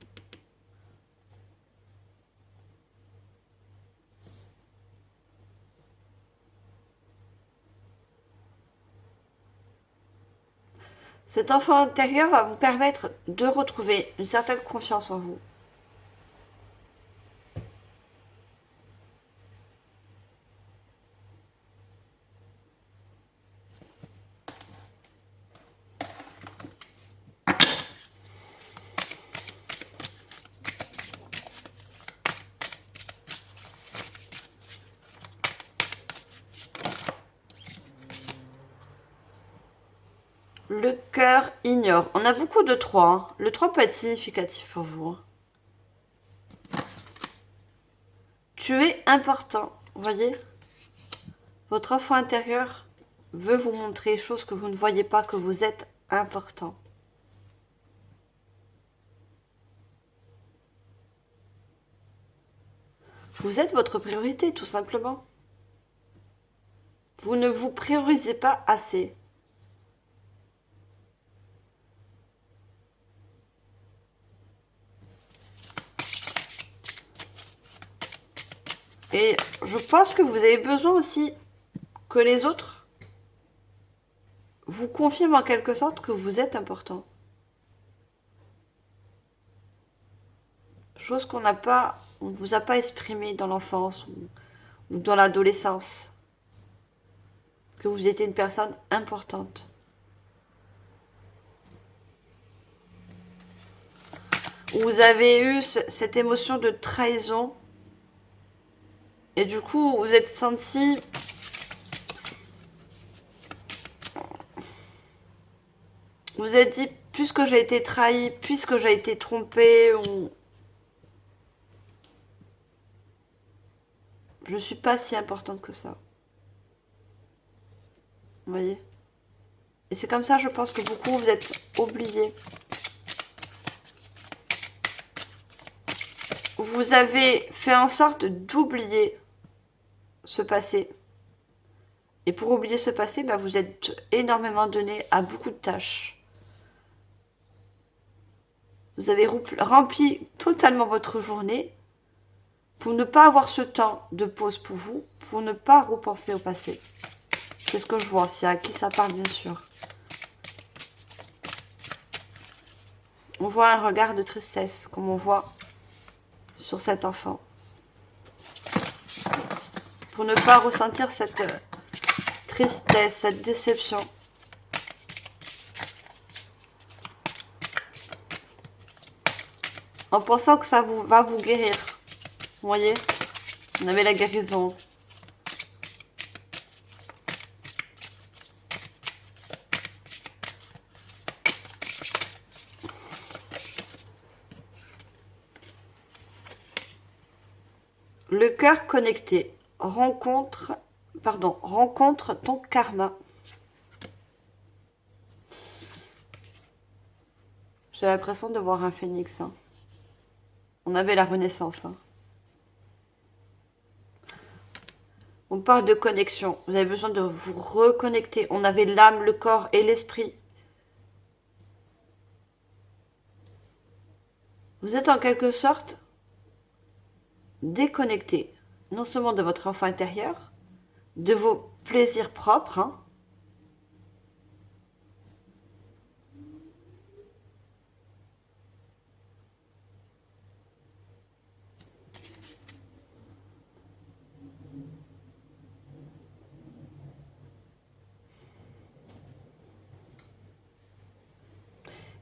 Cet enfant intérieur va vous permettre de retrouver une certaine confiance en vous. Le cœur ignore. On a beaucoup de 3. Hein. Le 3 peut être significatif pour vous. Hein. Tu es important. Vous voyez? Votre enfant intérieur veut vous montrer des choses que vous ne voyez pas, que vous êtes important. Vous êtes votre priorité, tout simplement. Vous ne vous priorisez pas assez. Et je pense que vous avez besoin aussi que les autres vous confirment en quelque sorte que vous êtes important. Chose qu'on n'a pas, on ne vous a pas exprimé dans l'enfance ou dans l'adolescence. Que vous étiez une personne importante. Vous avez eu cette émotion de trahison. Et du coup, vous êtes senti... Vous vous êtes dit, puisque j'ai été trahi, puisque j'ai été trompée, je ne suis pas si importante que ça. Vous voyez? Et c'est comme ça, je pense que beaucoup, vous êtes oubliés. Vous avez fait en sorte d'oublier ce passé. Et pour oublier ce passé, bah, vous êtes énormément donné à beaucoup de tâches. Vous avez rempli totalement votre journée pour ne pas avoir ce temps de pause pour vous, pour ne pas repenser au passé. C'est ce que je vois, c'est à qui ça parle bien sûr. On voit un regard de tristesse, comme on voit sur cet enfant. Pour ne pas ressentir cette tristesse, cette déception. En pensant que ça va vous guérir. Vous voyez? On avait la guérison. Le cœur connecté rencontre ton karma. J'ai l'impression de voir un phénix. Hein. On avait la Renaissance. Hein. On parle de connexion. Vous avez besoin de vous reconnecter. On avait l'âme, le corps et l'esprit. Vous êtes en quelque sorte déconnecté, non seulement de votre enfant intérieur, de vos plaisirs propres, hein,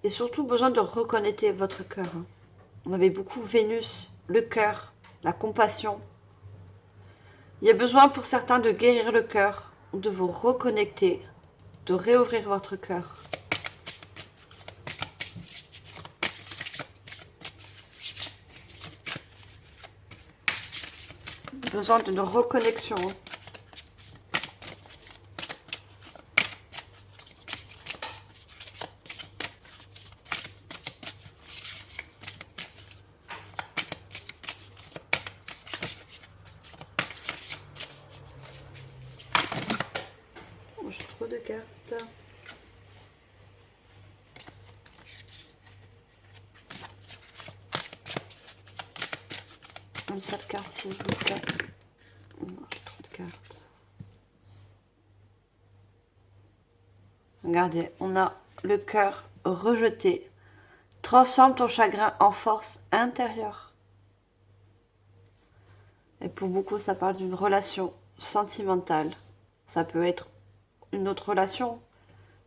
et surtout besoin de reconnecter votre cœur. Hein. On avait beaucoup Vénus, le cœur, la compassion. Il y a besoin pour certains de guérir le cœur, de vous reconnecter, de réouvrir votre cœur. Besoin d'une reconnexion. J'ai trop de cartes. Une seule carte, s'il vous plaît. Non, j'ai trop de cartes. Regardez, on a le cœur rejeté. Transforme ton chagrin en force intérieure. Et pour beaucoup, ça parle d'une relation sentimentale. Ça peut être une autre relation,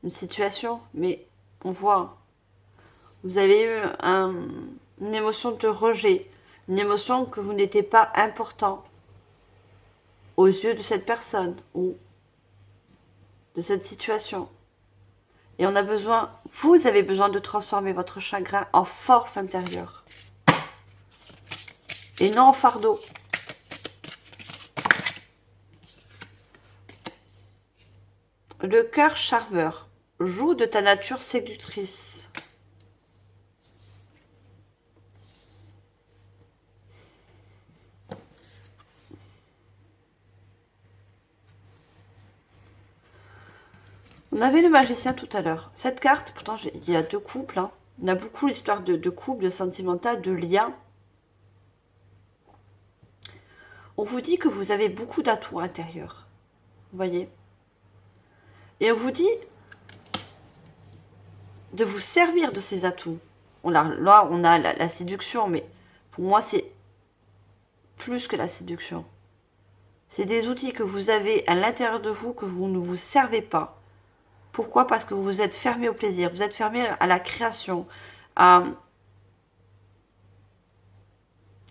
une situation, mais on voit, vous avez eu une émotion de rejet, une émotion que vous n'étiez pas important aux yeux de cette personne ou de cette situation. Et on a besoin, vous avez besoin de transformer votre chagrin en force intérieure et non en fardeau. Le cœur charmeur. Joue de ta nature séductrice. On avait le magicien tout à l'heure. Cette carte, pourtant, il y a deux couples. Hein. On a beaucoup l'histoire de couple, de sentimental, de lien. On vous dit que vous avez beaucoup d'atouts intérieurs. Vous voyez? Et on vous dit de vous servir de ces atouts. Là, on a la séduction, mais pour moi, c'est plus que la séduction. C'est des outils que vous avez à l'intérieur de vous que vous ne vous servez pas. Pourquoi? Parce que vous êtes fermé au plaisir, vous êtes fermé à la création, à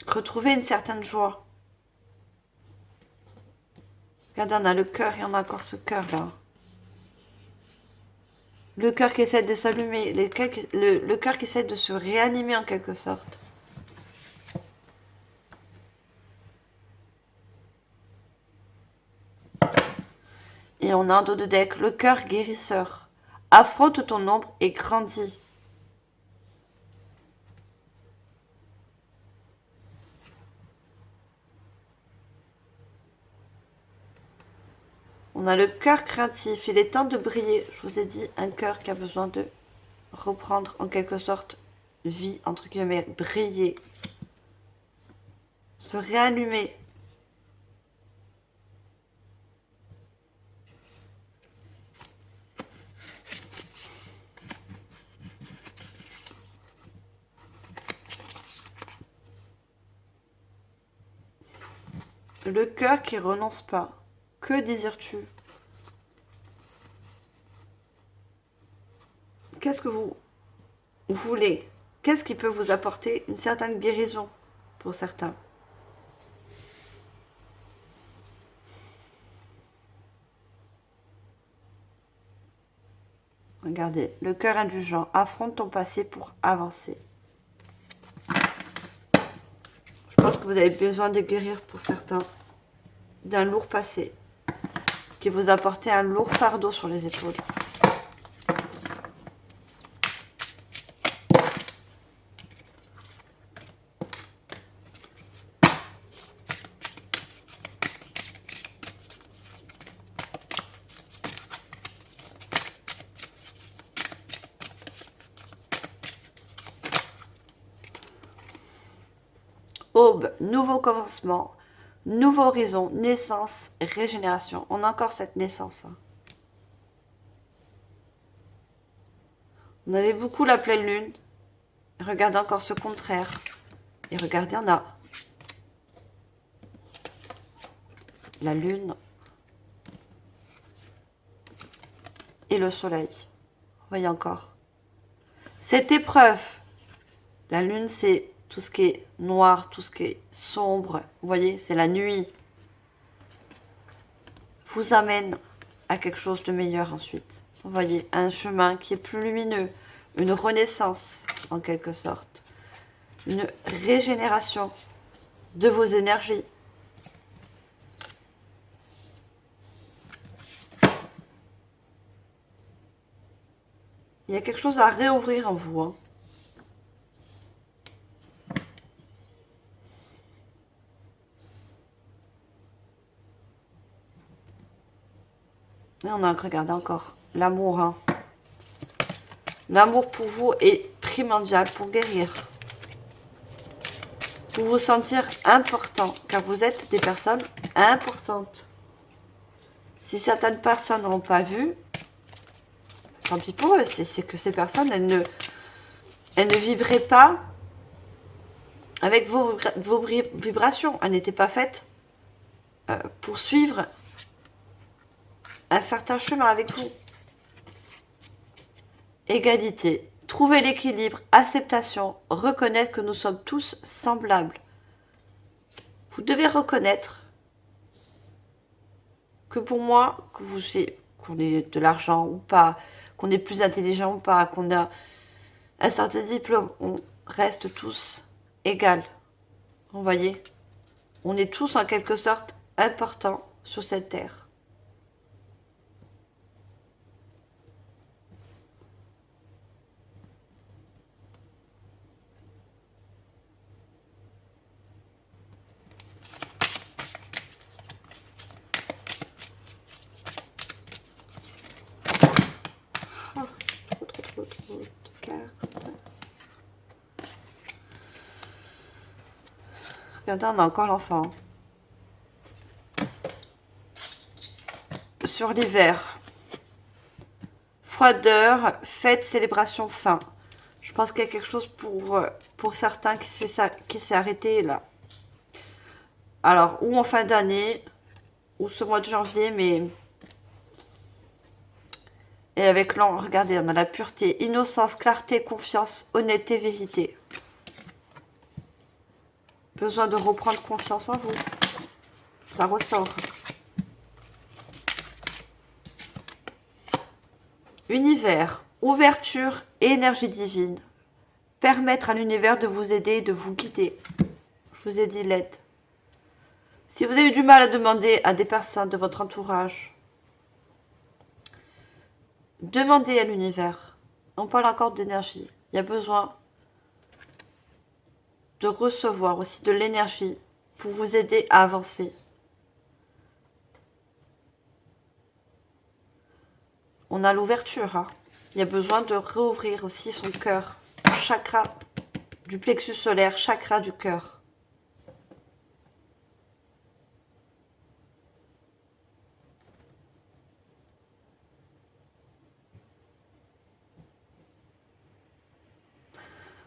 retrouver une certaine joie. Regardez, on a le cœur et on a encore ce cœur-là. Le cœur qui essaie de s'allumer, le cœur qui essaie de se réanimer en quelque sorte. Et on a un dos de deck, le cœur guérisseur. Affronte ton ombre et grandis. On a le cœur craintif, il est temps de briller. Je vous ai dit, un cœur qui a besoin de reprendre en quelque sorte vie, entre guillemets, briller. Se réallumer. Le cœur qui renonce pas. Que désires-tu? Qu'est-ce que vous voulez? Qu'est-ce qui peut vous apporter une certaine guérison pour certains? Regardez, le cœur indulgent. Affronte ton passé pour avancer. Je pense que vous avez besoin de guérir pour certains d'un lourd passé qui vous apportait un lourd fardeau sur les épaules. Aube, nouveau commencement, nouveau horizon, naissance, régénération. On a encore cette naissance. Hein. On avait beaucoup la pleine lune. Regardez encore ce contraire. Et regardez, on a la lune et le soleil. Voyez encore. Cette épreuve, la lune, c'est tout ce qui est noir, tout ce qui est sombre. Vous voyez, c'est la nuit. vous amène à quelque chose de meilleur ensuite. Vous voyez, un chemin qui est plus lumineux, une renaissance en quelque sorte, une régénération de vos énergies. Il y a quelque chose à réouvrir en vous. Hein. Et on a, regardez encore, l'amour. Hein. L'amour pour vous est primordial pour guérir. Pour vous sentir important, car vous êtes des personnes importantes. Si certaines personnes n'ont pas vu, tant pis pour eux, c'est que ces personnes, elles ne vibraient pas avec vos vibrations. Elles n'étaient pas faites pour suivre un certain chemin avec vous. Égalité, trouver l'équilibre, acceptation, reconnaître que nous sommes tous semblables. Vous devez reconnaître que pour moi, qu'on ait de l'argent ou pas, qu'on est plus intelligent ou pas, qu'on a un certain diplôme, on reste tous égaux. Vous voyez, on est tous en quelque sorte importants sur cette terre. Trop de cartes. Regardez, on a encore l'enfant. Sur l'hiver. Froideur, fête, célébration, fin. Je pense qu'il y a quelque chose pour certains qui s'est arrêté là. Alors, ou en fin d'année, ou ce mois de janvier, mais... Et avec l'an, regardez, on a la pureté, innocence, clarté, confiance, honnêteté, vérité. Besoin de reprendre confiance en vous. Ça ressort. Univers, ouverture et énergie divine. Permettre à l'univers de vous aider et de vous guider. Je vous ai dit l'aide. Si vous avez du mal à demander à des personnes de votre entourage, demandez à l'univers. On parle encore d'énergie. Il y a besoin de recevoir aussi de l'énergie pour vous aider à avancer. On a l'ouverture. Hein. Il y a besoin de réouvrir aussi son cœur. Chakra du plexus solaire, chakra du cœur.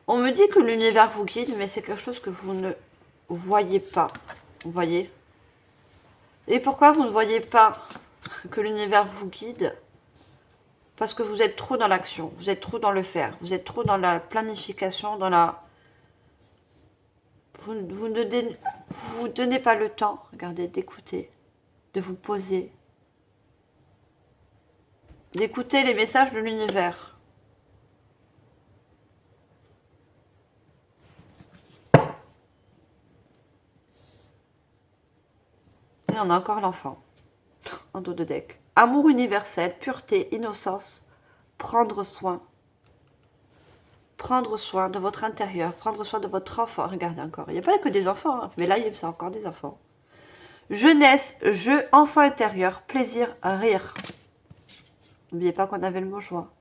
On me dit que l'univers vous guide, mais c'est quelque chose que vous ne voyez pas. Vous voyez? Et pourquoi vous ne voyez pas que l'univers vous guide? Parce que vous êtes trop dans l'action, vous êtes trop dans le faire, vous êtes trop dans la planification, dans la... Vous ne vous donnez pas le temps, regardez, d'écouter, de vous poser, d'écouter les messages de l'univers. Et on a encore l'enfant, en dos de deck. Amour universel, pureté, innocence, prendre soin. Prendre soin de votre intérieur, prendre soin de votre enfant. Regardez encore, il n'y a pas que des enfants, hein, mais là, c'est encore des enfants. Jeunesse, jeu, enfant intérieur, plaisir, rire. N'oubliez pas qu'on avait le mot joie.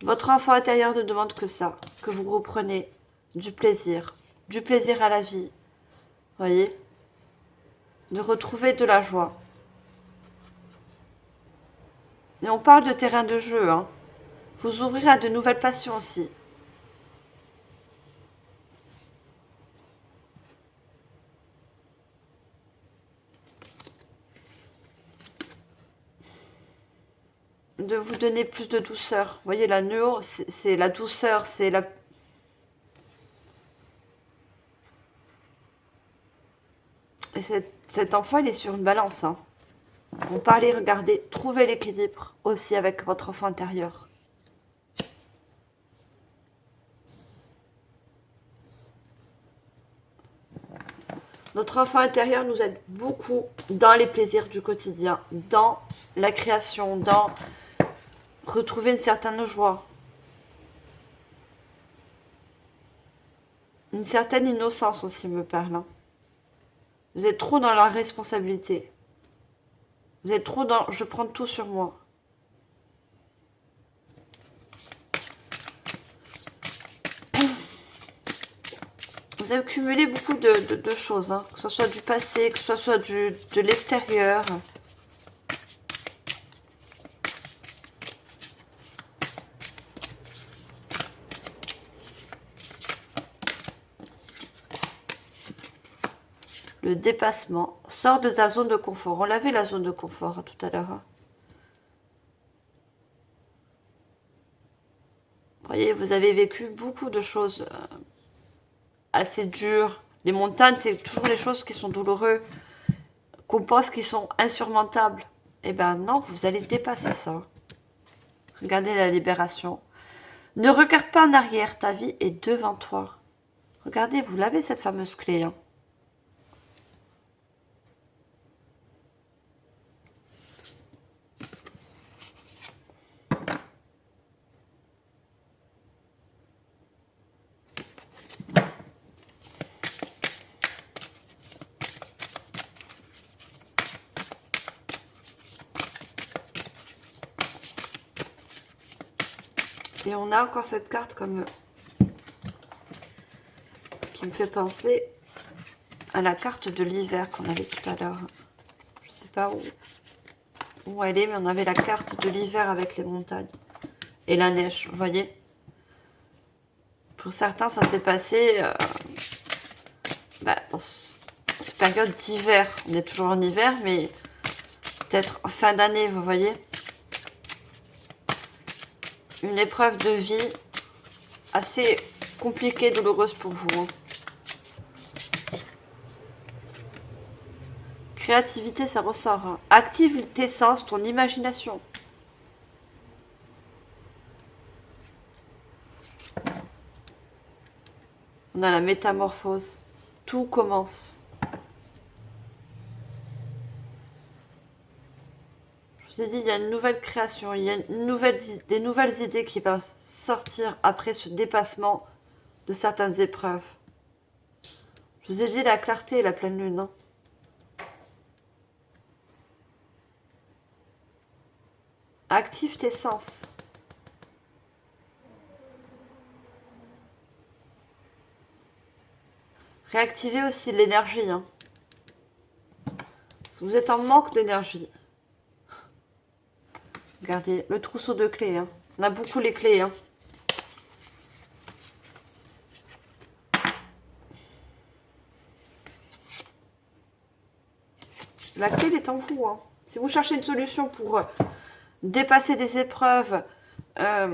Votre enfant intérieur ne demande que ça, que vous reprenez du plaisir à la vie. Voyez? De retrouver de la joie. Et on parle de terrain de jeu, hein. Vous ouvrir à de nouvelles passions aussi. De vous donner plus de douceur. Vous voyez, la néo, c'est la douceur, c'est la... Et cet enfant, il est sur une balance, hein. On parlait, regardez, trouvez l'équilibre aussi avec votre enfant intérieur. Notre enfant intérieur nous aide beaucoup dans les plaisirs du quotidien, dans la création, dans retrouver une certaine joie, une certaine innocence aussi, me parle. Hein. Vous êtes trop dans la responsabilité. Vous êtes trop dans je prends tout sur moi. Vous avez cumulé beaucoup de choses, hein, que ce soit du passé, que ce soit de l'extérieur. Le dépassement. Sort de ta zone de confort. On l'avait la zone de confort hein, tout à l'heure. Hein. Vous voyez, vous avez vécu beaucoup de choses assez dures. Les montagnes, c'est toujours les choses qui sont douloureuses, qu'on pense qu'ils sont insurmontables. Eh ben non, vous allez dépasser ça. Regardez la libération. Ne regarde pas en arrière, ta vie est devant toi. Regardez, vous l'avez cette fameuse clé. Hein. Et on a encore cette carte comme qui me fait penser à la carte de l'hiver qu'on avait tout à l'heure. Je ne sais pas où elle est, mais on avait la carte de l'hiver avec les montagnes et la neige, vous voyez. Pour certains, ça s'est passé dans cette période d'hiver. On est toujours en hiver, mais peut-être en fin d'année, vous voyez. Une épreuve de vie assez compliquée, douloureuse pour vous. Hein. Créativité, ça ressort. Hein. Active tes sens, ton imagination. On a la métamorphose. Tout commence. Je vous ai dit, il y a une nouvelle création, il y a des nouvelles idées qui vont sortir après ce dépassement de certaines épreuves. Je vous ai dit la clarté et la pleine lune. Hein. Active tes sens. Réactivez aussi l'énergie. Hein. Si vous êtes en manque d'énergie. Regardez, le trousseau de clés. Hein. On a beaucoup les clés. Hein. La clé, elle est en vous. Hein. Si vous cherchez une solution pour dépasser des épreuves, la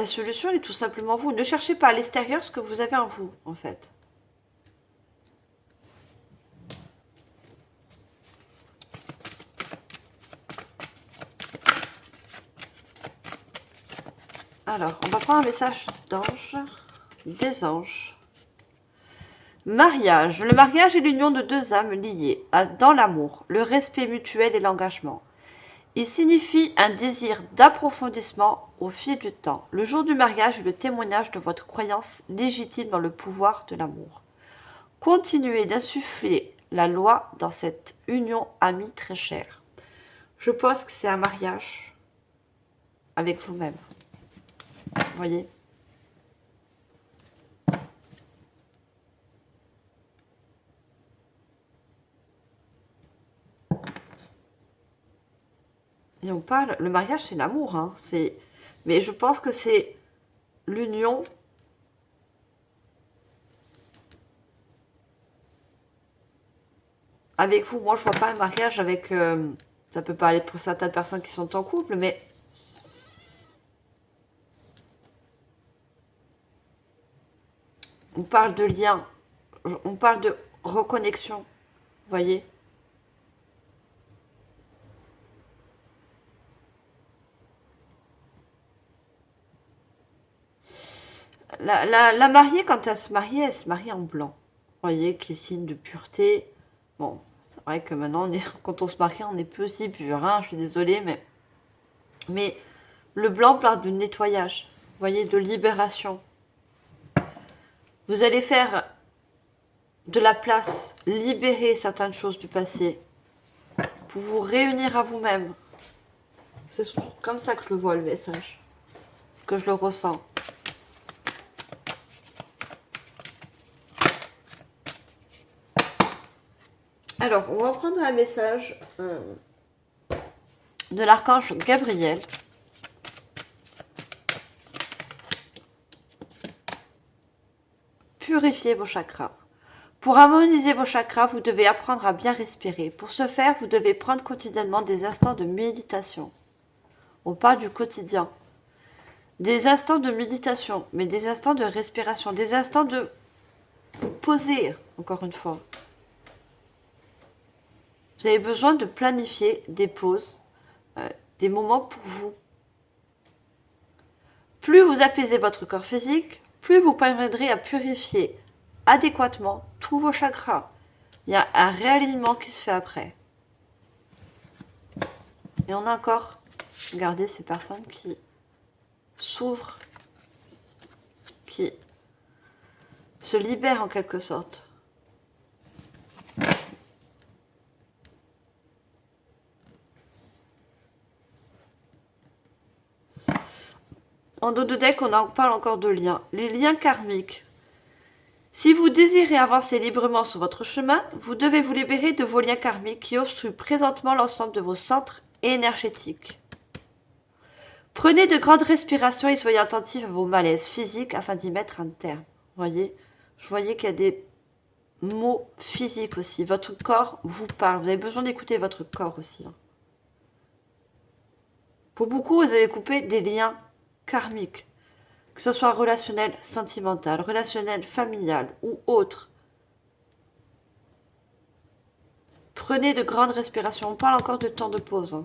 solution, elle est tout simplement vous. Ne cherchez pas à l'extérieur ce que vous avez en vous, en fait. Alors, on va prendre un message d'ange, des anges. Mariage. Le mariage est l'union de deux âmes liées dans l'amour, le respect mutuel et l'engagement. Il signifie un désir d'approfondissement au fil du temps. Le jour du mariage est le témoignage de votre croyance légitime dans le pouvoir de l'amour. Continuez d'insuffler la loi dans cette union amie très chère. Je pense que c'est un mariage avec vous-même. Vous voyez ? Et on parle, le mariage c'est l'amour, hein, mais je pense que c'est l'union avec vous. Moi je vois pas un mariage avec, ça peut pas aller pour certaines personnes qui sont en couple, mais on parle de lien on parle de reconnexion, vous voyez. La mariée, quand elle se marie en blanc. Vous voyez, qui est signe de pureté. Bon, c'est vrai que maintenant, quand on se marie, on est peu si pur, hein, je suis désolée, mais le blanc parle de nettoyage, vous voyez, de libération. Vous allez faire de la place, libérer certaines choses du passé, pour vous réunir à vous-même. C'est comme ça que je le vois, le message, que je le ressens. Alors, on va prendre un message de l'archange Gabriel. Purifiez vos chakras. Pour harmoniser vos chakras, vous devez apprendre à bien respirer. Pour ce faire, vous devez prendre quotidiennement des instants de méditation. On parle du quotidien. Des instants de méditation, mais des instants de respiration, des instants de vous poser, encore une fois. Vous avez besoin de planifier des pauses, des moments pour vous. Plus vous apaisez votre corps physique, plus vous parviendrez à purifier adéquatement tous vos chakras. Il y a un réalignement qui se fait après. Et on a encore, regardez ces personnes qui s'ouvrent, qui se libèrent en quelque sorte. En dos de deck, on en parle encore de liens. Les liens karmiques. Si vous désirez avancer librement sur votre chemin, vous devez vous libérer de vos liens karmiques qui obstruent présentement l'ensemble de vos centres énergétiques. Prenez de grandes respirations et soyez attentifs à vos malaises physiques afin d'y mettre un terme. Voyez, je voyais qu'il y a des mots physiques aussi. Votre corps vous parle. Vous avez besoin d'écouter votre corps aussi. Pour beaucoup, vous avez coupé des liens karmiques, que ce soit relationnel, sentimental, relationnel, familial ou autre. Prenez de grandes respirations. On parle encore de temps de pause.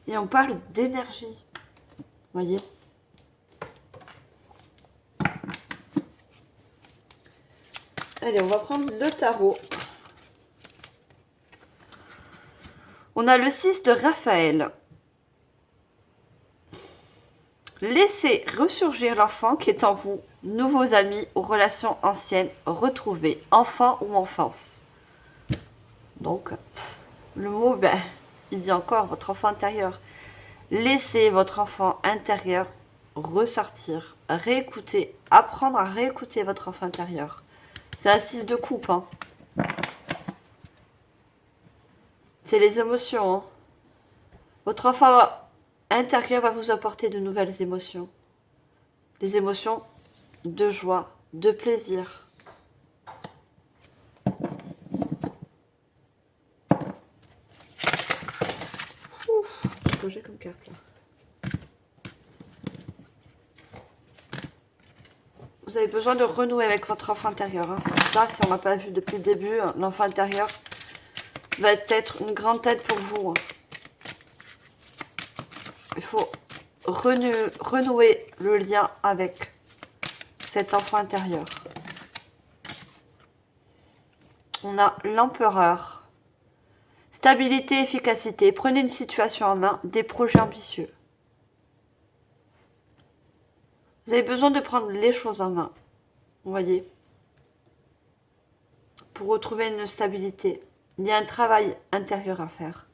Et on parle d'énergie. Voyez. Allez, on va prendre le tarot. On a le 6 de Raphaël. Laissez ressurgir l'enfant qui est en vous. Nouveaux amis ou relations anciennes retrouvées. Enfant ou enfance. Donc, le mot, il dit encore votre enfant intérieur. Laissez votre enfant intérieur ressortir. Réécouter. Apprendre à réécouter votre enfant intérieur. C'est un 6 de coupe. Hein. C'est les émotions. Hein. Votre enfant intérieur va vous apporter de nouvelles émotions. Des émotions de joie, de plaisir. Ouf, ce que j'ai comme carte là. Vous avez besoin de renouer avec votre enfant intérieur. Hein. Ça, si on n'a pas vu depuis le début, l'enfant intérieur va être une grande aide pour vous. Hein. Il faut renouer le lien avec cet enfant intérieur. On a l'empereur. Stabilité, efficacité. Prenez une situation en main, des projets ambitieux. Vous avez besoin de prendre les choses en main. Vous voyez. Pour retrouver une stabilité. Il y a un travail intérieur à faire.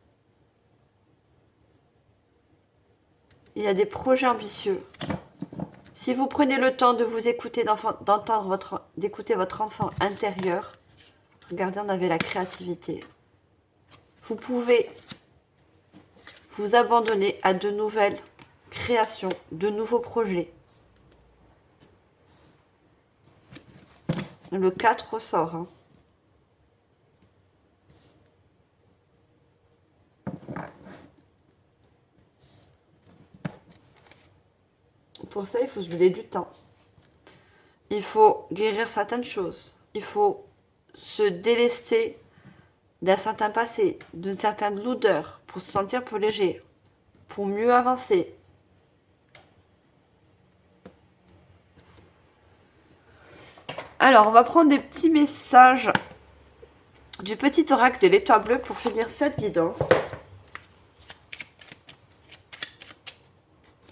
Il y a des projets ambitieux. Si vous prenez le temps de vous écouter, d'écouter votre enfant intérieur, regardez, on avait la créativité. Vous pouvez vous abandonner à de nouvelles créations, de nouveaux projets. Le 4 ressort. Hein. Pour ça, il faut se donner du temps. Il faut guérir certaines choses. Il faut se délester d'un certain passé, d'une certaine lourdeur, pour se sentir plus léger, pour mieux avancer. Alors, on va prendre des petits messages du petit oracle de l'étoile bleue pour finir cette guidance.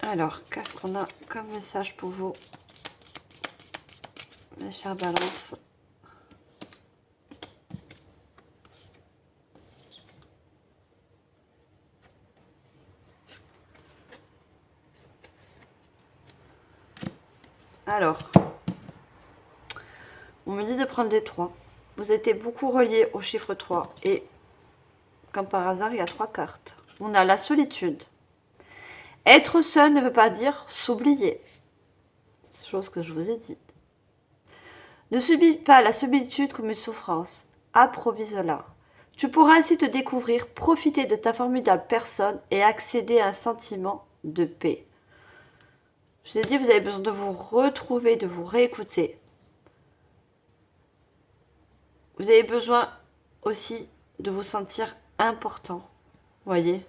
Alors, qu'est-ce qu'on a comme message pour vous, mes chers balances? Alors, on me dit de prendre les 3. Vous étiez beaucoup relié au chiffre 3 et comme par hasard, il y a 3 cartes. On a la solitude. Être seul ne veut pas dire s'oublier. C'est chose que je vous ai dit. Ne subis pas la solitude comme une souffrance. Improvise-la. Tu pourras ainsi te découvrir, profiter de ta formidable personne et accéder à un sentiment de paix. Je vous ai dit, vous avez besoin de vous retrouver, de vous réécouter. Vous avez besoin aussi de vous sentir important. Voyez ?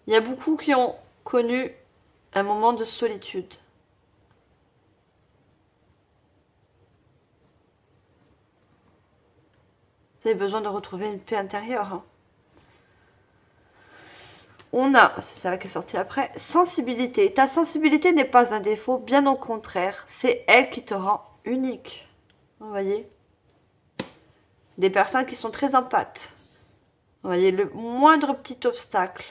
Il y a beaucoup qui ont connu un moment de solitude. Vous avez besoin de retrouver une paix intérieure. Hein. On a, c'est ça qui est sorti après, sensibilité. Ta sensibilité n'est pas un défaut, bien au contraire, c'est elle qui te rend unique. Vous voyez ? Des personnes qui sont très empathes. Vous voyez, le moindre petit obstacle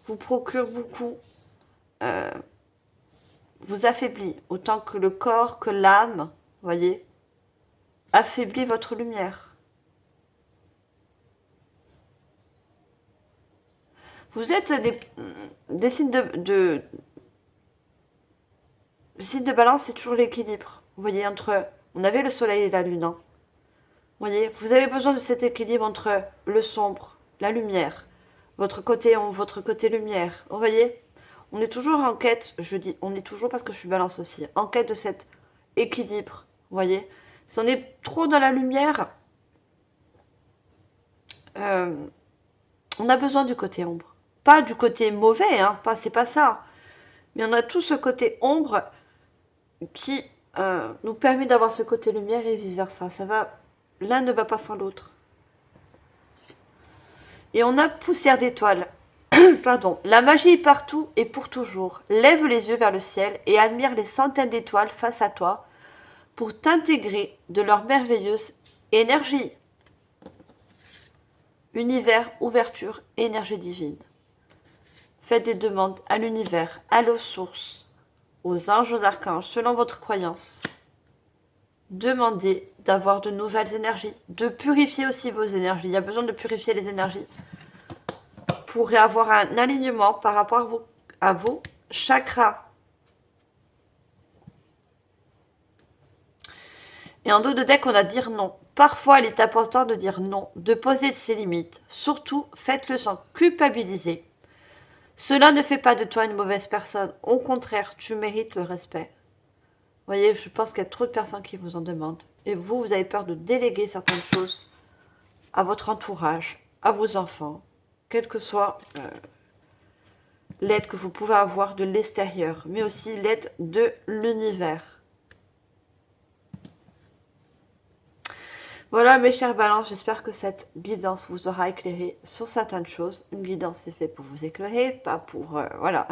vous procure beaucoup, vous affaiblit, autant que le corps, que l'âme, vous voyez, affaiblit votre lumière. Vous êtes des signes de le signe de balance, c'est toujours l'équilibre. Vous voyez, entre, on avait le soleil et la lune. Hein. Vous voyez, vous avez besoin de cet équilibre entre le sombre, la lumière, votre côté ombre, votre côté lumière. Vous voyez, on est toujours en quête, je dis, on est toujours parce que je suis balance aussi, en quête de cet équilibre. Vous voyez, si on est trop dans la lumière, on a besoin du côté ombre. Pas du côté mauvais, hein, c'est pas ça. Mais on a tout ce côté ombre qui nous permet d'avoir ce côté lumière et vice versa. Ça va, l'un ne va pas sans l'autre. Et on a poussière d'étoiles. Pardon. La magie est partout et pour toujours. Lève les yeux vers le ciel et admire les centaines d'étoiles face à toi pour t'intégrer de leur merveilleuse énergie. Univers, ouverture, énergie divine. Faites des demandes à l'univers, à l'eau source, aux anges, aux archanges, selon votre croyance. Demandez d'avoir de nouvelles énergies, de purifier aussi vos énergies. Il y a besoin de purifier les énergies pour avoir un alignement par rapport à vos chakras. Et en dos de deck, on a dire non. Parfois, il est important de dire non, de poser ses limites. Surtout, faites-le sans culpabiliser. Cela ne fait pas de toi une mauvaise personne. Au contraire, tu mérites le respect. Vous voyez, je pense qu'il y a trop de personnes qui vous en demandent. Et vous, vous avez peur de déléguer certaines choses à votre entourage, à vos enfants, quelle que soit l'aide que vous pouvez avoir de l'extérieur, mais aussi l'aide de l'univers. Voilà mes chers balances, j'espère que cette guidance vous aura éclairé sur certaines choses. Une guidance c'est fait pour vous éclairer, pas pour... voilà.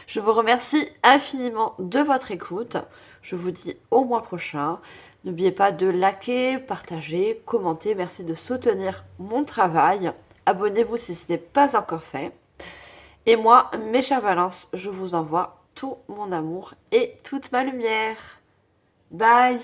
Je vous remercie infiniment de votre écoute. Je vous dis au mois prochain. N'oubliez pas de liker, partager, commenter. Merci de soutenir mon travail. Abonnez-vous si ce n'est pas encore fait. Et moi, mes chers balances, je vous envoie tout mon amour et toute ma lumière. Bye!